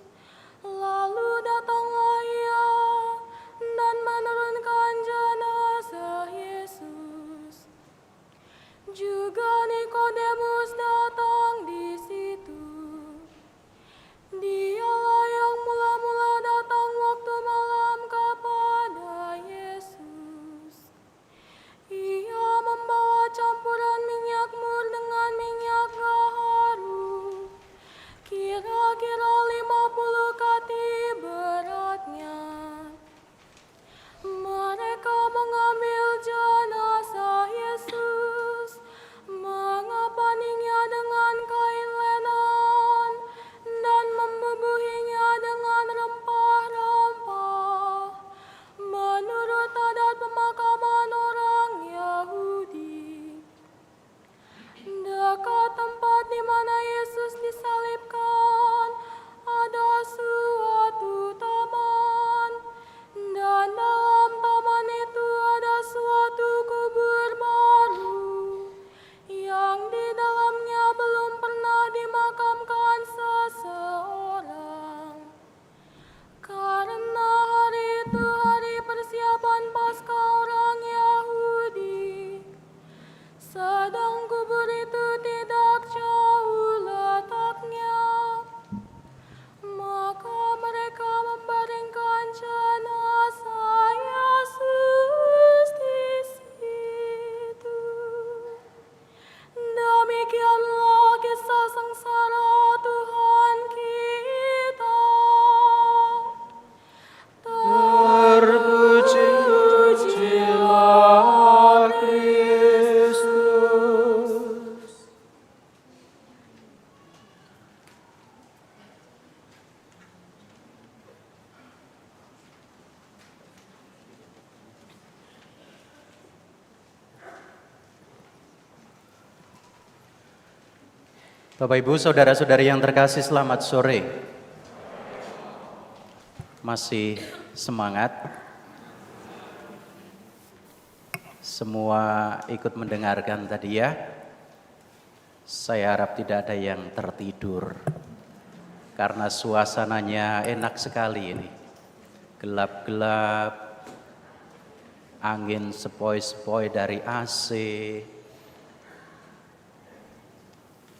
itu hari persiapan Paskah orang Yahudi. Sedang kubur itu tidak jauh letaknya. Maka mereka membaringkan jenazah Yesus di situ. Demikianlah kisah sengsara Tuhan kita. Terpujilah Kristus. Bapak Ibu, saudara-saudari yang terkasih, selamat sore. Masih semangat? Semua ikut mendengarkan tadi ya? Saya harap tidak ada yang tertidur, karena suasananya enak sekali ini. Gelap-gelap, angin sepoi-sepoi dari AC.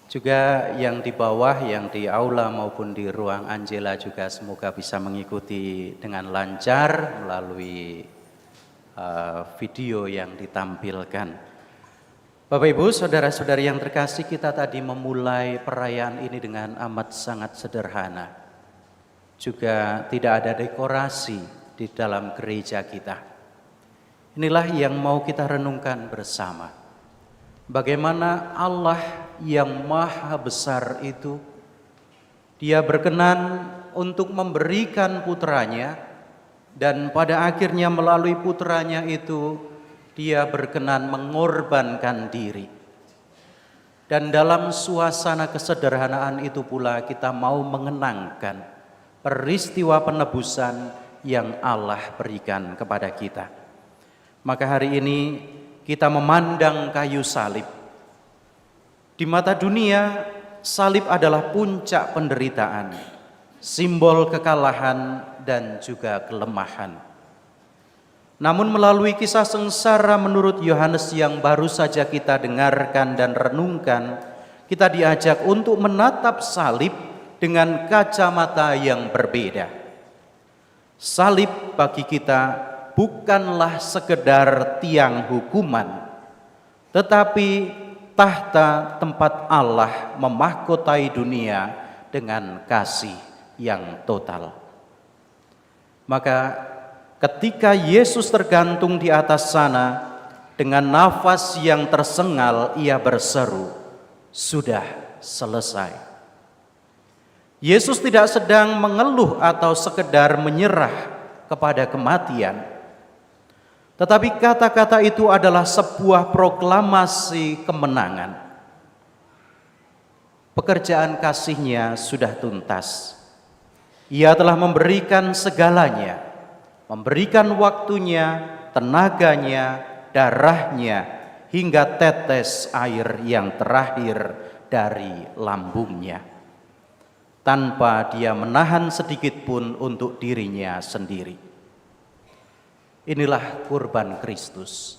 Juga yang di bawah, yang di aula maupun di ruang Angela juga semoga bisa mengikuti dengan lancar melalui video yang ditampilkan. Bapak Ibu, saudara-saudari yang terkasih, kita tadi memulai perayaan ini dengan amat sangat sederhana. Juga tidak ada dekorasi di dalam gereja kita. Inilah yang mau kita renungkan bersama. Bagaimana Allah yang maha besar itu, Dia berkenan untuk memberikan putranya, dan pada akhirnya melalui putranya itu Dia berkenan mengorbankan diri. Dan dalam suasana kesederhanaan itu pula kita mau mengenangkan peristiwa penebusan yang Allah berikan kepada kita. Maka hari ini kita memandang kayu salib. Di mata dunia, salib adalah puncak penderitaan, simbol kekalahan dan juga kelemahan. Namun melalui kisah sengsara menurut Yohanes yang baru saja kita dengarkan dan renungkan, kita diajak untuk menatap salib dengan kacamata yang berbeda. Salib bagi kita bukanlah sekedar tiang hukuman, tetapi tahta tempat Allah memahkotai dunia dengan kasih yang total. Maka ketika Yesus tergantung di atas sana, dengan nafas yang tersengal ia berseru, "Sudah selesai." Yesus tidak sedang mengeluh atau sekedar menyerah kepada kematian. Tetapi kata-kata itu adalah sebuah proklamasi kemenangan. Pekerjaan kasih-Nya sudah tuntas. Ia telah memberikan segalanya, memberikan waktunya, tenaganya, darahnya, hingga tetes air yang terakhir dari lambungnya, tanpa Dia menahan sedikit pun untuk dirinya sendiri. Inilah kurban Kristus.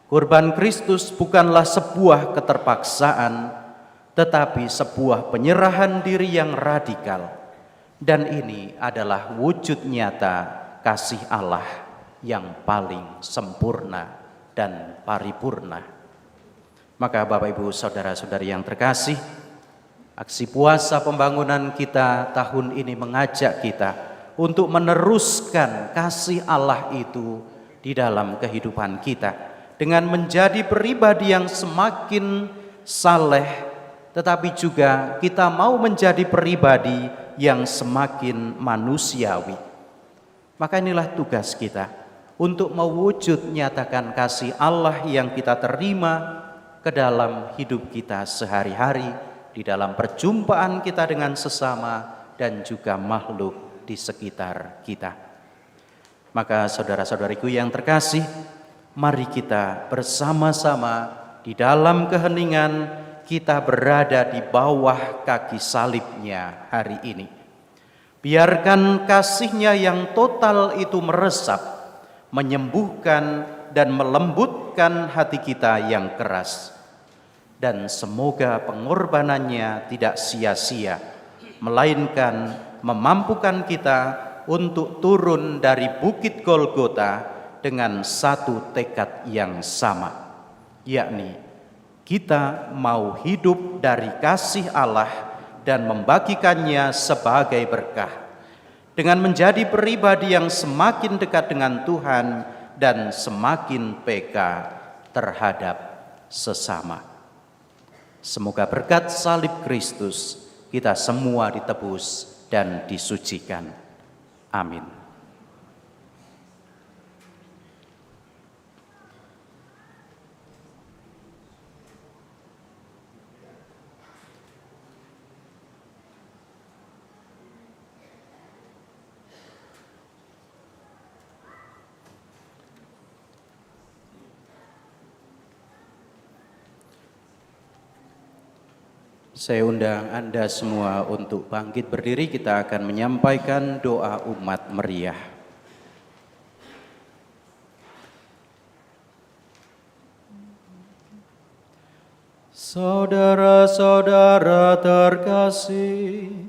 Kurban Kristus bukanlah sebuah keterpaksaan, tetapi sebuah penyerahan diri yang radikal. Dan ini adalah wujud nyata kasih Allah yang paling sempurna dan paripurna. Maka Bapak Ibu saudara-saudari yang terkasih, aksi puasa pembangunan kita tahun ini mengajak kita untuk meneruskan kasih Allah itu di dalam kehidupan kita dengan menjadi pribadi yang semakin saleh, tetapi juga kita mau menjadi pribadi yang semakin manusiawi. Maka inilah tugas kita untuk mewujud nyatakan kasih Allah yang kita terima ke dalam hidup kita sehari-hari, di dalam perjumpaan kita dengan sesama dan juga makhluk di sekitar kita. Maka saudara-saudariku yang terkasih, mari kita bersama-sama di dalam keheningan kita berada di bawah kaki salibnya hari ini. Biarkan kasih-Nya yang total itu meresap, menyembuhkan dan melembutkan hati kita yang keras. Dan semoga pengorbanannya tidak sia-sia, melainkan memampukan kita untuk turun dari Bukit Golgota dengan satu tekad yang sama, yakni kita mau hidup dari kasih Allah dan membagikannya sebagai berkah, dengan menjadi pribadi yang semakin dekat dengan Tuhan dan semakin peka terhadap sesama. Semoga berkat salib Kristus kita semua ditebus dan disucikan. Amin. Saya undang Anda semua untuk bangkit berdiri, kita akan menyampaikan doa umat meriah. Saudara-saudara terkasih,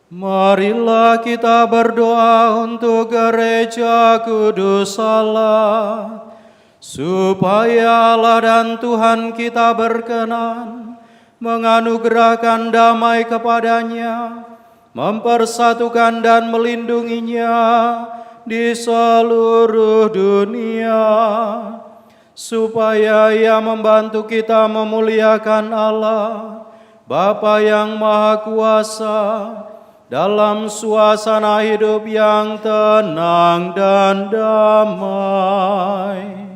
marilah kita berdoa untuk Gereja Kudus Allah, supaya Allah dan Tuhan kita berkenan menganugerahkan damai kepadanya, mempersatukan dan melindunginya di seluruh dunia, supaya Ia membantu kita memuliakan Allah, Bapa yang Maha Kuasa, dalam suasana hidup yang tenang dan damai.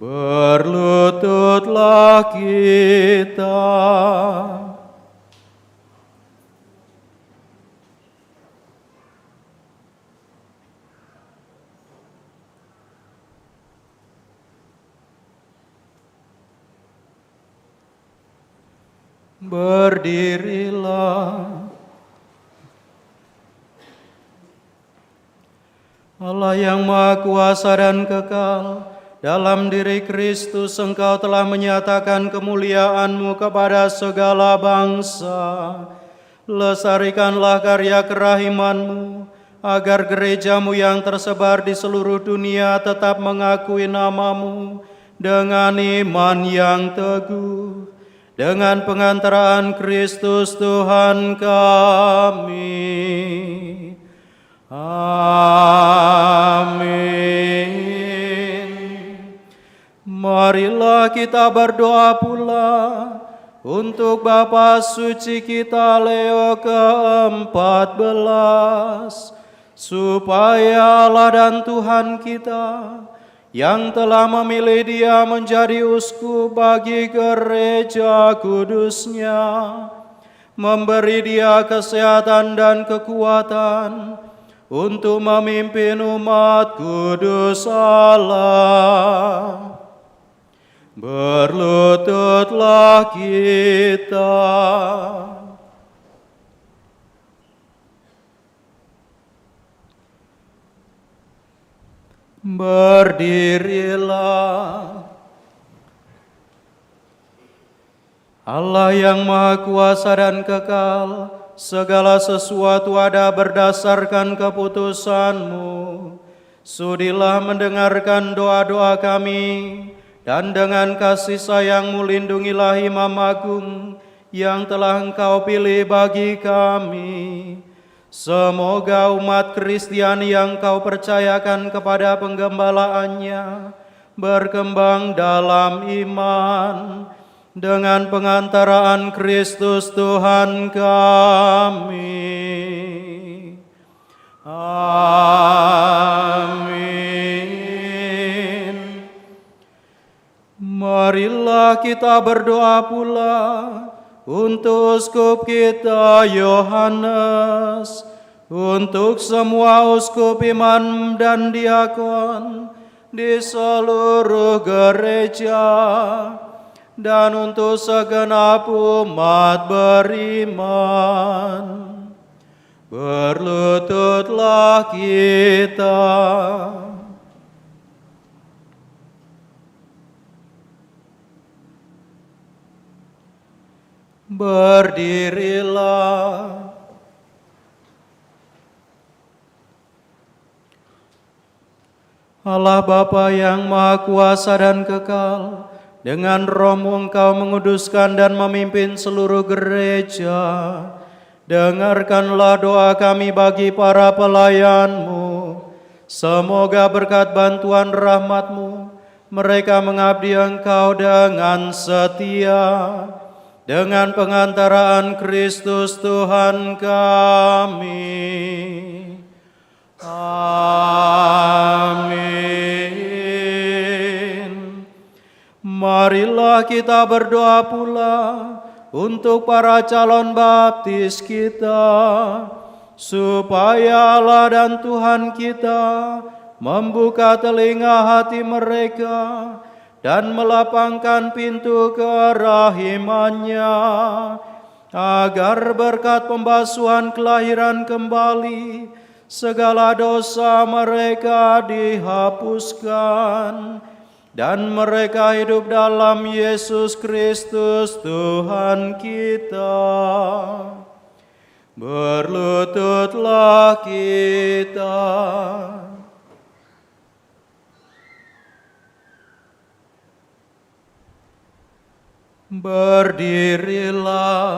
Berlututlah kita. Berdirilah. Allah yang Maha Kuasa dan kekal, dalam diri Kristus Engkau telah menyatakan kemuliaan-Mu kepada segala bangsa. Lestarikanlah karya kerahiman-Mu, agar gereja-Mu yang tersebar di seluruh dunia tetap mengakui nama-Mu dengan iman yang teguh, dengan pengantaraan Kristus Tuhan kami. Amin. Marilah kita berdoa pula untuk Bapa Suci kita Leo ke-14, supaya Allah dan Tuhan kita yang telah memilih Dia menjadi uskup bagi gereja kudusnya, memberi Dia kesehatan dan kekuatan untuk memimpin umat kudus Allah. Berlututlah kita. Berdirilah. Allah yang Maha Kuasa dan kekal, segala sesuatu ada berdasarkan keputusan-Mu. Sudilah mendengarkan doa-doa kami, dan dengan kasih sayang-Mu lindungilah Imam Agung yang telah Engkau pilih bagi kami. Semoga umat Kristiani yang Kau percayakan kepada penggembalaannya berkembang dalam iman dengan pengantaraan Kristus Tuhan kami. Amin. Marilah kita berdoa pula untuk uskup kita Yohanes, untuk semua uskup, imam dan diakon di seluruh gereja, dan untuk segenap umat beriman. Berlututlah kita. Berdirilah. Allah Bapa yang Maha Kuasa dan Kekal, dengan Roh-Mu Engkau menguduskan dan memimpin seluruh gereja. Dengarkanlah doa kami bagi para pelayan-Mu. Semoga berkat bantuan rahmat-Mu, mereka mengabdi Engkau dengan setia. Dengan pengantaraan Kristus Tuhan kami. Amin. Marilah kita berdoa pula untuk para calon baptis kita, supaya Allah dan Tuhan kita membuka telinga hati mereka dan melapangkan pintu kerahimannya, agar berkat pembasuhan kelahiran kembali segala dosa mereka dihapuskan, dan mereka hidup dalam Yesus Kristus Tuhan kita. Berlututlah kita. Berdirilah.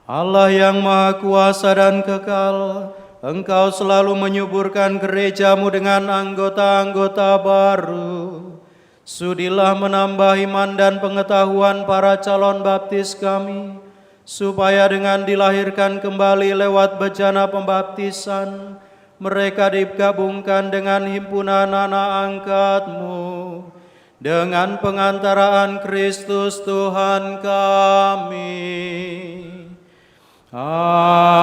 Allah yang Maha Kuasa dan Kekal, Engkau selalu menyuburkan gereja-Mu dengan anggota-anggota baru. Sudilah menambah iman dan pengetahuan para calon baptis kami, supaya dengan dilahirkan kembali lewat bejana pembaptisan, mereka digabungkan dengan himpunan anak angkat-Mu. Dengan pengantaraan Kristus Tuhan kami. Amin.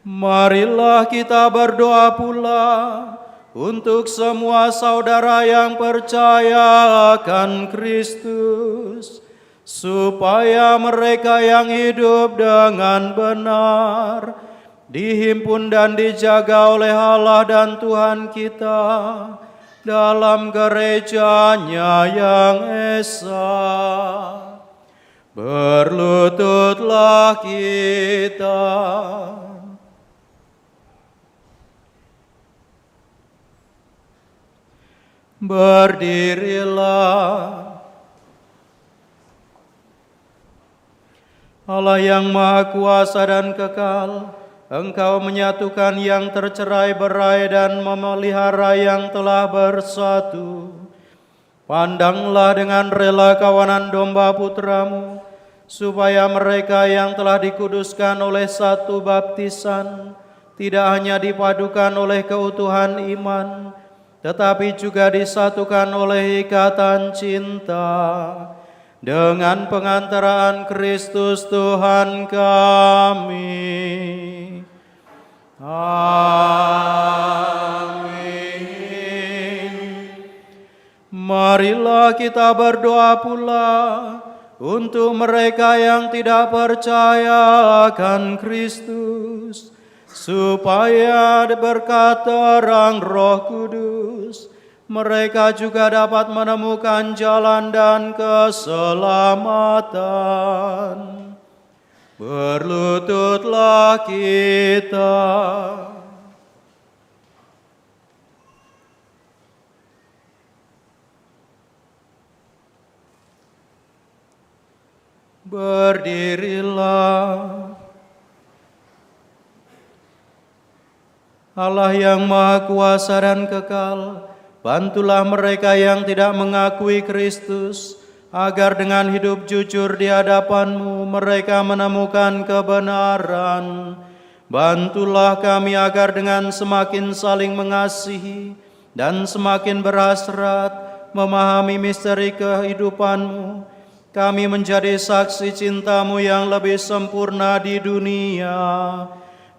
Marilah kita berdoa pula untuk semua saudara yang percaya akan Kristus, supaya mereka yang hidup dengan benar dihimpun dan dijaga oleh Allah dan Tuhan kita dalam gerejanya yang esa. Berlututlah kita. Berdirilah. Allah yang Maha Kuasa dan Kekal, Engkau menyatukan yang tercerai-berai dan memelihara yang telah bersatu. Pandanglah dengan rela kawanan domba putra-Mu, supaya mereka yang telah dikuduskan oleh satu baptisan tidak hanya dipadukan oleh keutuhan iman, tetapi juga disatukan oleh ikatan cinta. Dengan pengantaraan Kristus Tuhan kami. Amin. Marilah kita berdoa pula untuk mereka yang tidak percaya akan Kristus, supaya berkat terang Roh Kudus mereka juga dapat menemukan jalan dan keselamatan. Berlututlah kita. Berdirilah. Allah yang Maha Kuasa dan Kekal, bantulah mereka yang tidak mengakui Kristus, agar dengan hidup jujur di hadapan-Mu mereka menemukan kebenaran. Bantulah kami agar dengan semakin saling mengasihi dan semakin berhasrat memahami misteri kehidupan-Mu, kami menjadi saksi cinta-Mu yang lebih sempurna di dunia.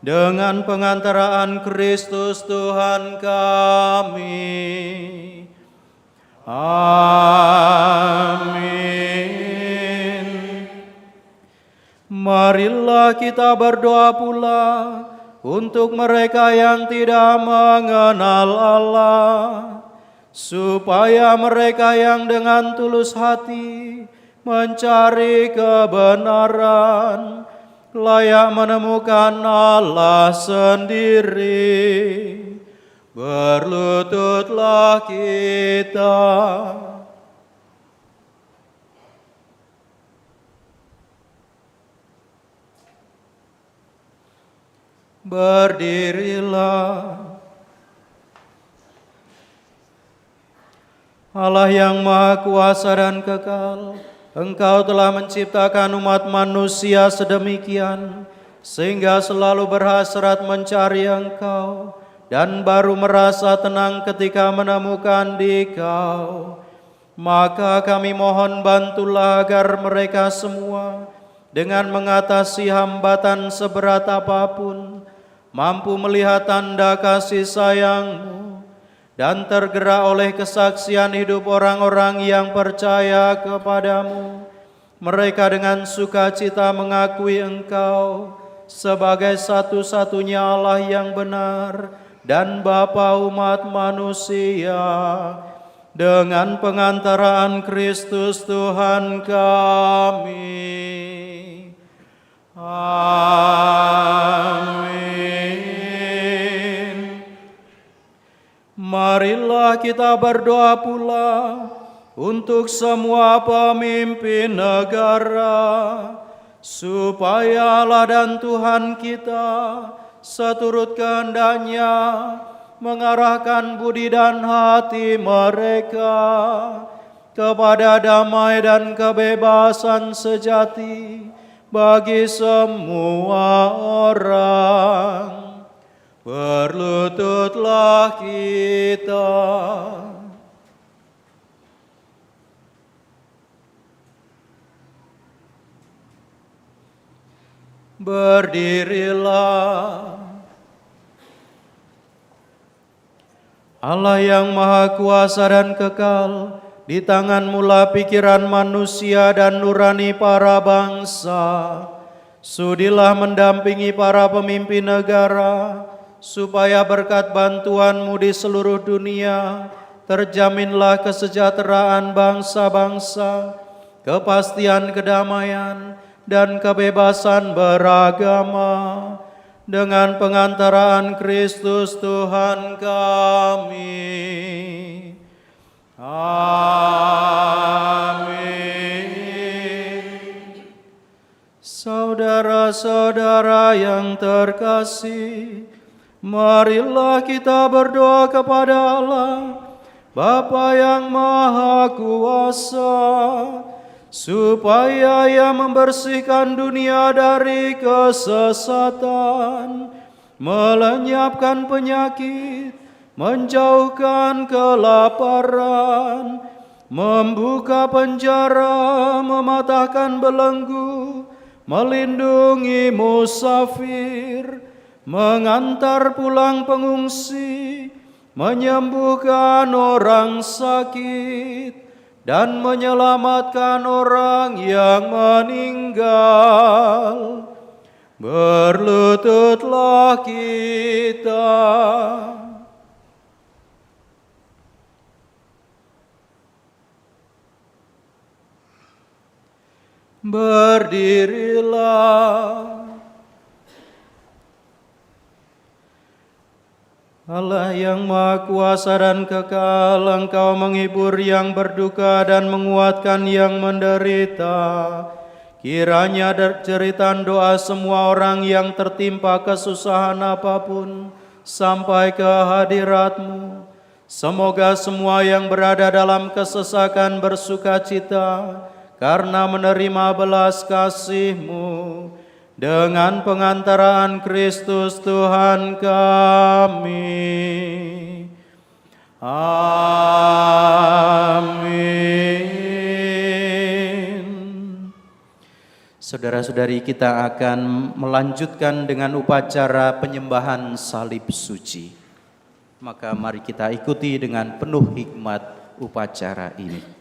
Dengan pengantaraan Kristus Tuhan kami. Amin. Marilah kita berdoa pula untuk mereka yang tidak mengenal Allah, supaya mereka yang dengan tulus hati mencari kebenaran layak menemukan Allah sendiri. Berlututlah kita. Berdirilah. Allah yang Maha Kuasa dan Kekal, Engkau telah menciptakan umat manusia sedemikian, sehingga selalu berhasrat mencari Engkau, dan baru merasa tenang ketika menemukan Dikau. Maka kami mohon bantulah agar mereka semua dengan mengatasi hambatan seberat apapun, mampu melihat tanda kasih sayang-Mu, dan tergerak oleh kesaksian hidup orang-orang yang percaya kepadamu. Mereka dengan sukacita mengakui Engkau sebagai satu-satunya Allah yang benar dan Bapa umat manusia, dengan pengantaraan Kristus Tuhan kami. Amin. Marilah kita berdoa pula untuk semua pemimpin negara, supaya Allah dan Tuhan kita seturut kehendak-Nya mengarahkan budi dan hati mereka kepada damai dan kebebasan sejati bagi semua orang. Berlututlah kita. Berdirilah. Allah yang Maha Kuasa dan Kekal, di tangan-Mu lah pikiran manusia dan nurani para bangsa. Sudilah mendampingi para pemimpin negara, supaya berkat bantuan-Mu di seluruh dunia, terjaminlah kesejahteraan bangsa-bangsa, kepastian kedamaian, dan kebebasan beragama, dengan pengantaraan Kristus Tuhan kami. Amin. Saudara-saudara yang terkasih, marilah kita berdoa kepada Allah, Bapa yang Maha Kuasa, supaya Ia membersihkan dunia dari kesesatan, melenyapkan penyakit, menjauhkan kelaparan, membuka penjara, mematahkan belenggu, melindungi musafir, mengantar pulang pengungsi, menyembuhkan orang sakit, dan menyelamatkan orang yang meninggal. Berlututlah kita. Berdirilah. Allah yang Maha Kuasa dan Kekal, Engkau menghibur yang berduka dan menguatkan yang menderita. Kiranya jeritan doa semua orang yang tertimpa kesusahan apapun sampai ke hadirat-Mu. Semoga semua yang berada dalam kesesakan bersukacita karena menerima belas kasih-Mu, dengan pengantaraan Kristus Tuhan kami. Amin. Saudara-saudari, kita akan melanjutkan dengan upacara penyembahan salib suci. Maka mari kita ikuti dengan penuh hikmat upacara ini.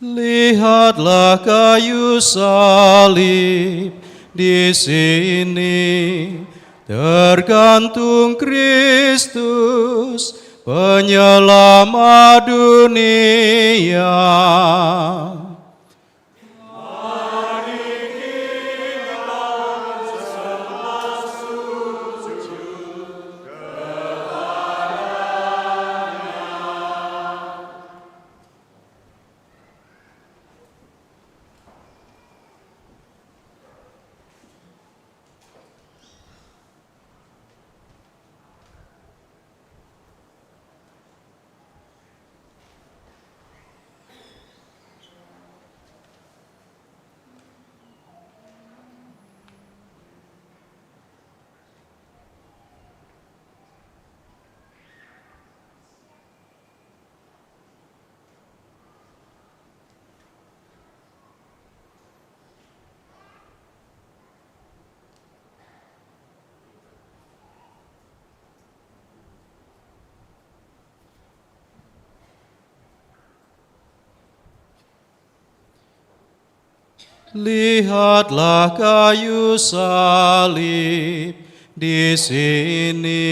Lihatlah kayu salib, di sini tergantung Kristus, penyelamat dunia. Lihatlah kayu salib, di sini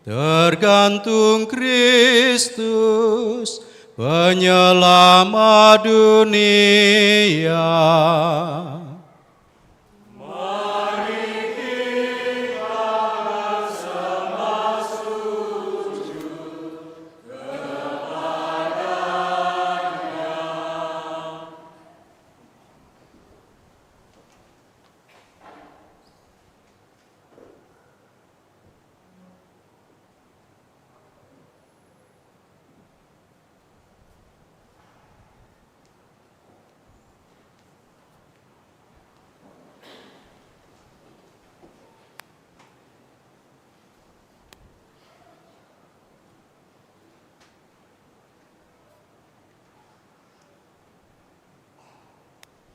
tergantung Kristus, penyelamat dunia.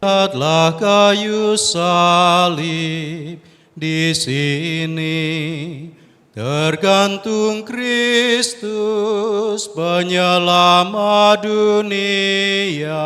Lihatlah kayu salib, di sini tergantung Kristus, penyelamat dunia.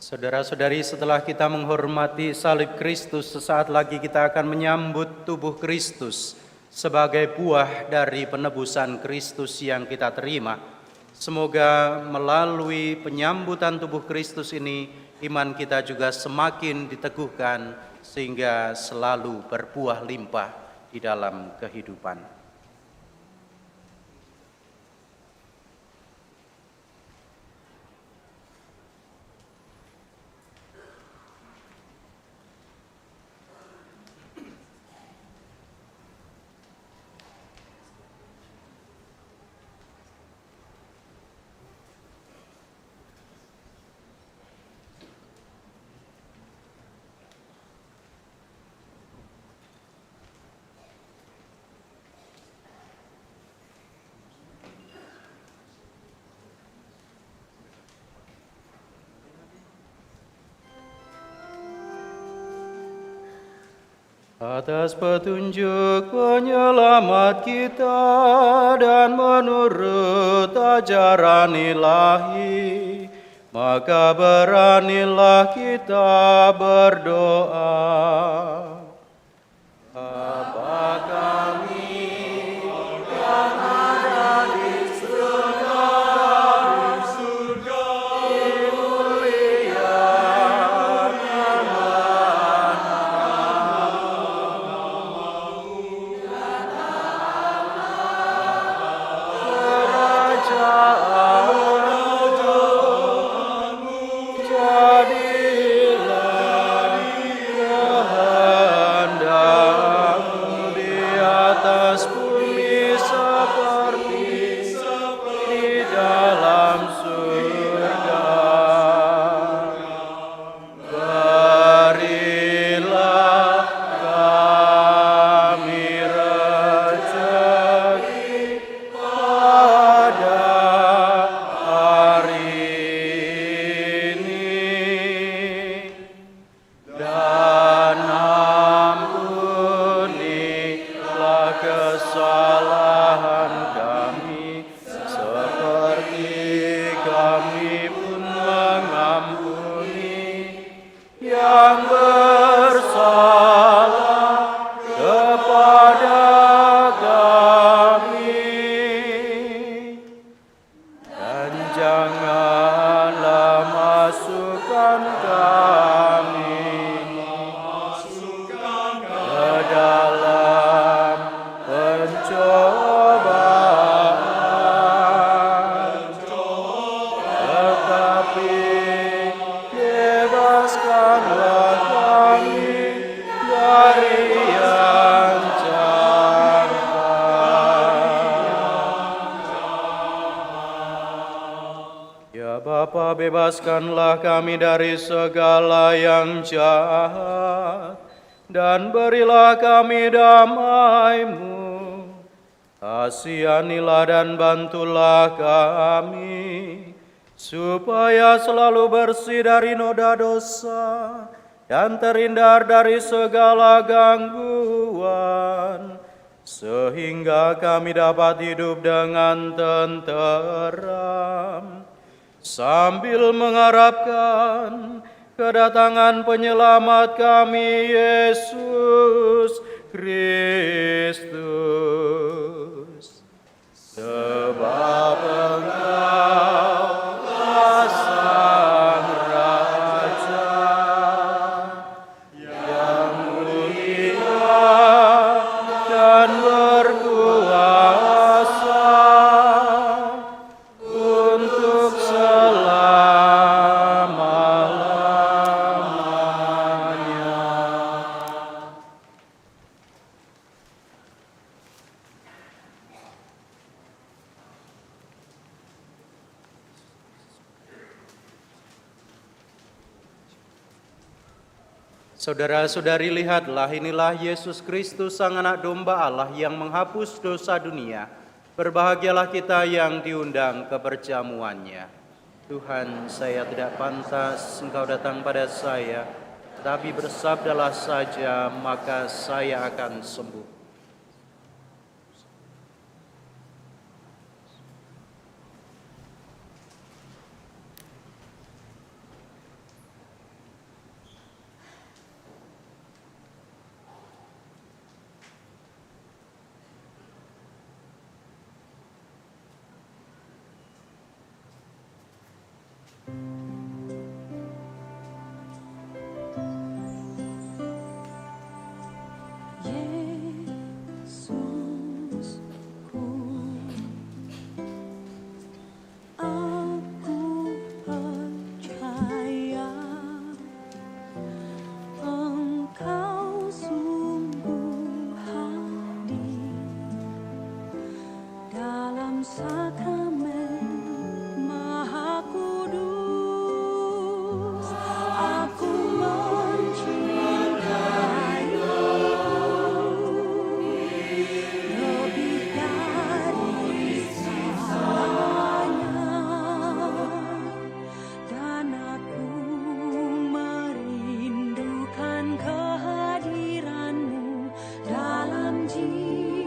Saudara-saudari, setelah kita menghormati salib Kristus, sesaat lagi kita akan menyambut tubuh Kristus sebagai buah dari penebusan Kristus yang kita terima. Semoga melalui penyambutan tubuh Kristus ini, iman kita juga semakin diteguhkan sehingga selalu berbuah limpah di dalam kehidupan. Atas petunjuk penyelamat kita dan menurut ajaran ilahi, maka beranilah kita berdoa. Bapa kami yang ada di surga, bebaskanlah kami dari segala yang jahat, dan berilah kami damai-Mu. Kasihanilah dan bantulah kami, supaya selalu bersih dari noda dosa, dan terhindar dari segala gangguan, sehingga kami dapat hidup dengan tenteram, sambil mengharapkan kedatangan penyelamat kami, Yesus Kristus. Sebab Engkau Sang Raja yang mulia dan berkuasa untuk selama-lamanya. Saudara-saudari, lihatlah, inilah Yesus Kristus, Sang Anak Domba Allah yang menghapus dosa dunia. Berbahagialah kita yang diundang ke perjamuannya. Tuhan, saya tidak pantas Engkau datang pada saya, tetapi bersabdalah saja, maka saya akan sembuh. Dalam jiwaku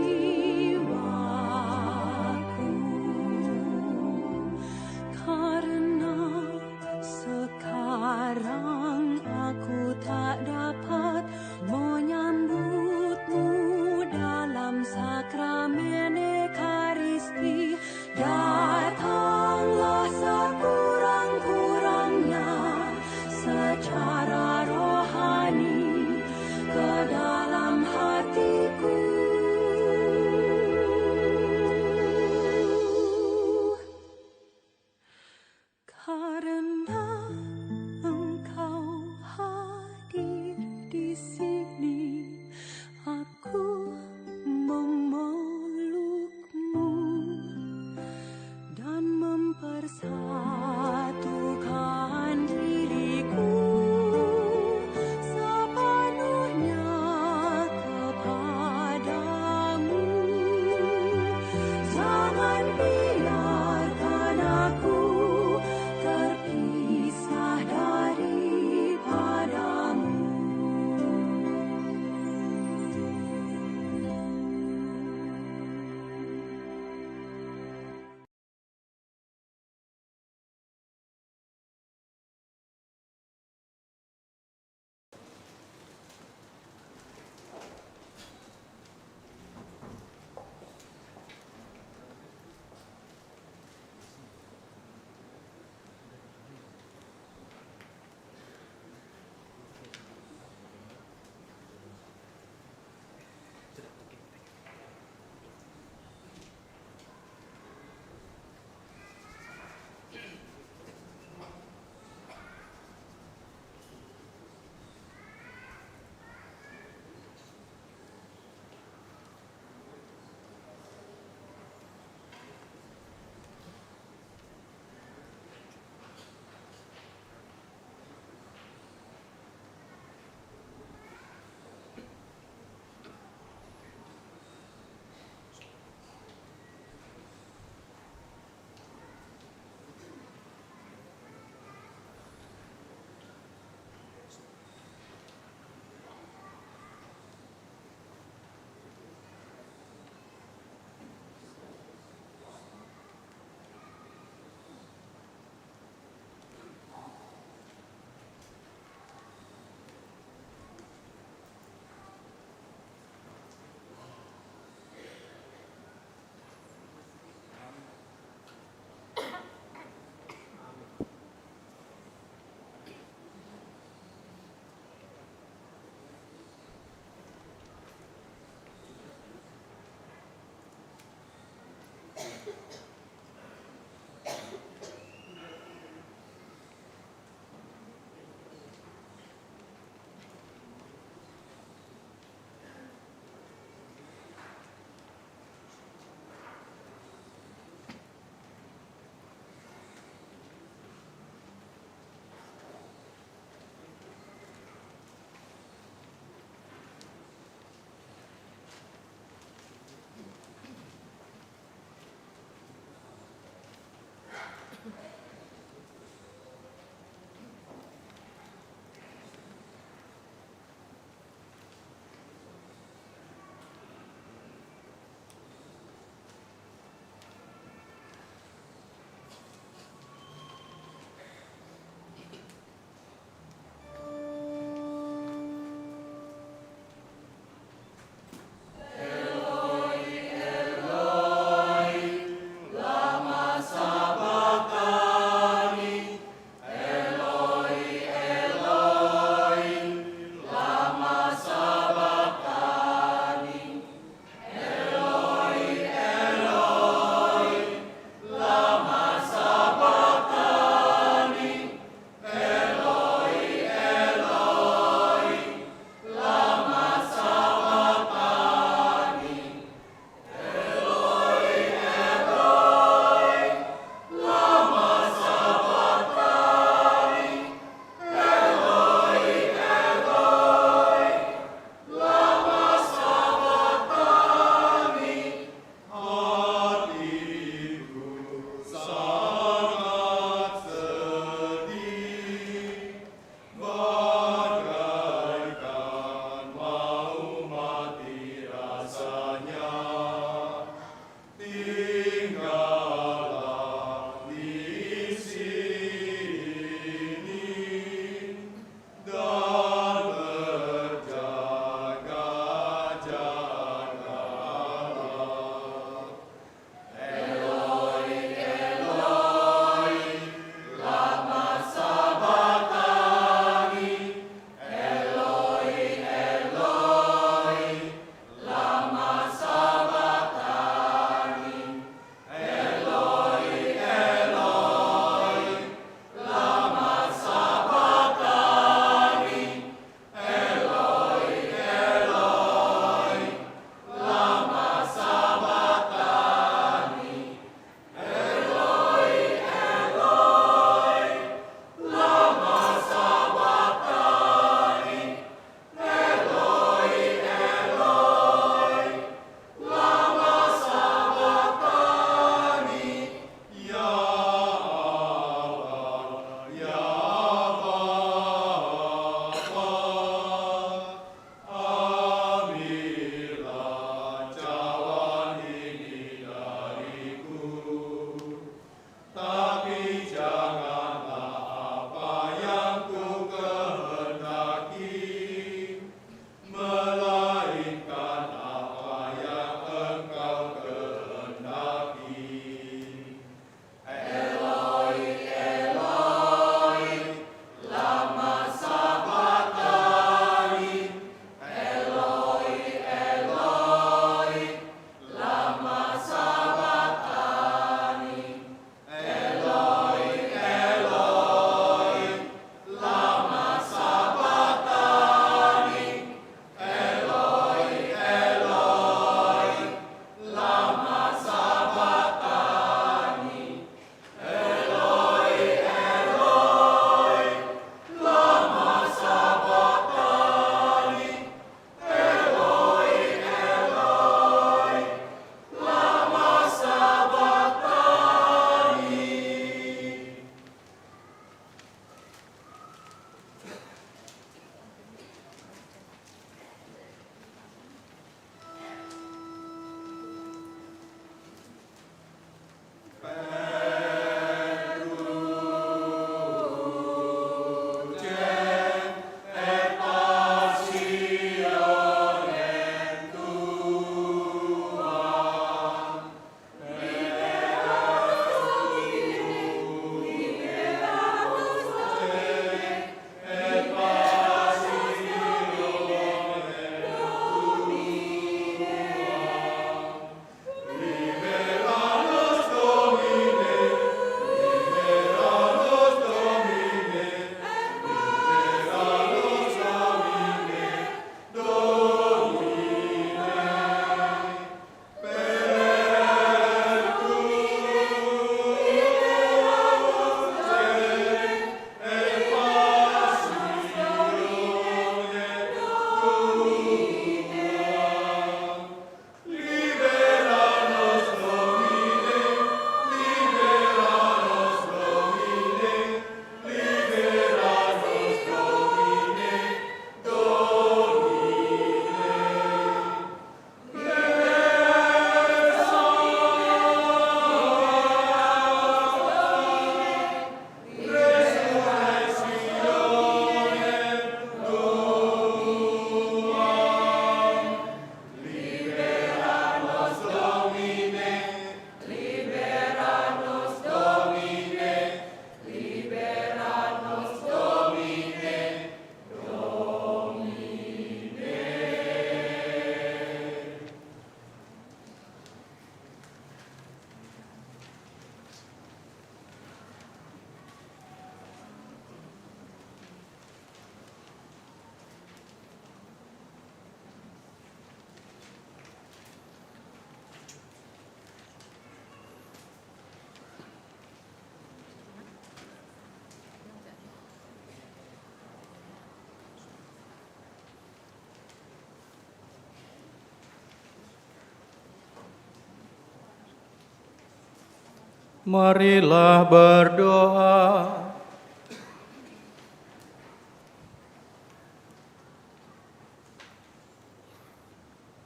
Marilah berdoa.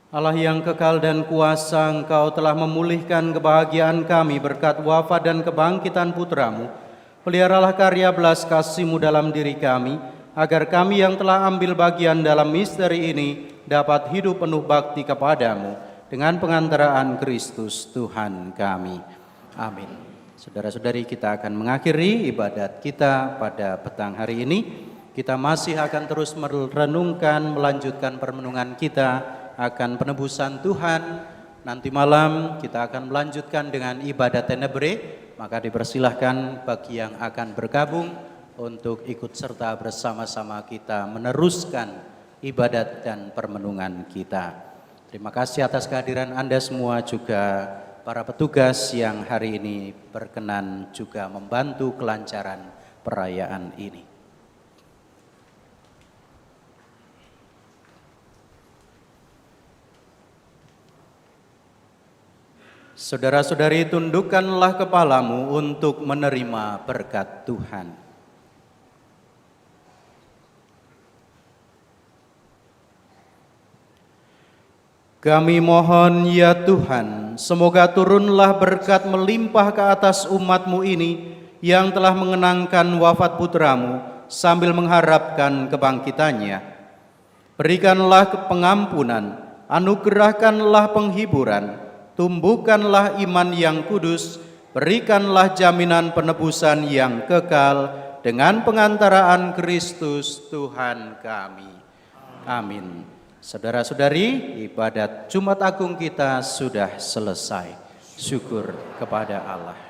Allah yang kekal dan kuasa, Engkau telah memulihkan kebahagiaan kami berkat wafat dan kebangkitan Putra-Mu. Peliharalah karya belas kasih-Mu dalam diri kami, agar kami yang telah ambil bagian dalam misteri ini dapat hidup penuh bakti kepadamu dengan pengantaraan Kristus Tuhan kami. Amin. Saudara-saudari, kita akan mengakhiri ibadat kita pada petang hari ini. Kita masih akan terus merenungkan, melanjutkan permenungan kita akan penebusan Tuhan. Nanti malam kita akan melanjutkan dengan ibadat tenebre, maka dipersilahkan bagi yang akan bergabung untuk ikut serta bersama-sama kita meneruskan ibadat dan permenungan kita. Terima kasih atas kehadiran Anda semua, juga para petugas yang hari ini berkenan juga membantu kelancaran perayaan ini. Saudara-saudari, tundukkanlah kepalamu untuk menerima berkat Tuhan. Kami mohon ya Tuhan, semoga turunlah berkat melimpah ke atas umat-Mu ini yang telah mengenangkan wafat Putra-Mu sambil mengharapkan kebangkitannya. Berikanlah pengampunan, anugerahkanlah penghiburan, tumbuhkanlah iman yang kudus, berikanlah jaminan penebusan yang kekal dengan pengantaraan Kristus Tuhan kami. Amin. Saudara-saudari, ibadat Jumat Agung kita sudah selesai. Syukur kepada Allah.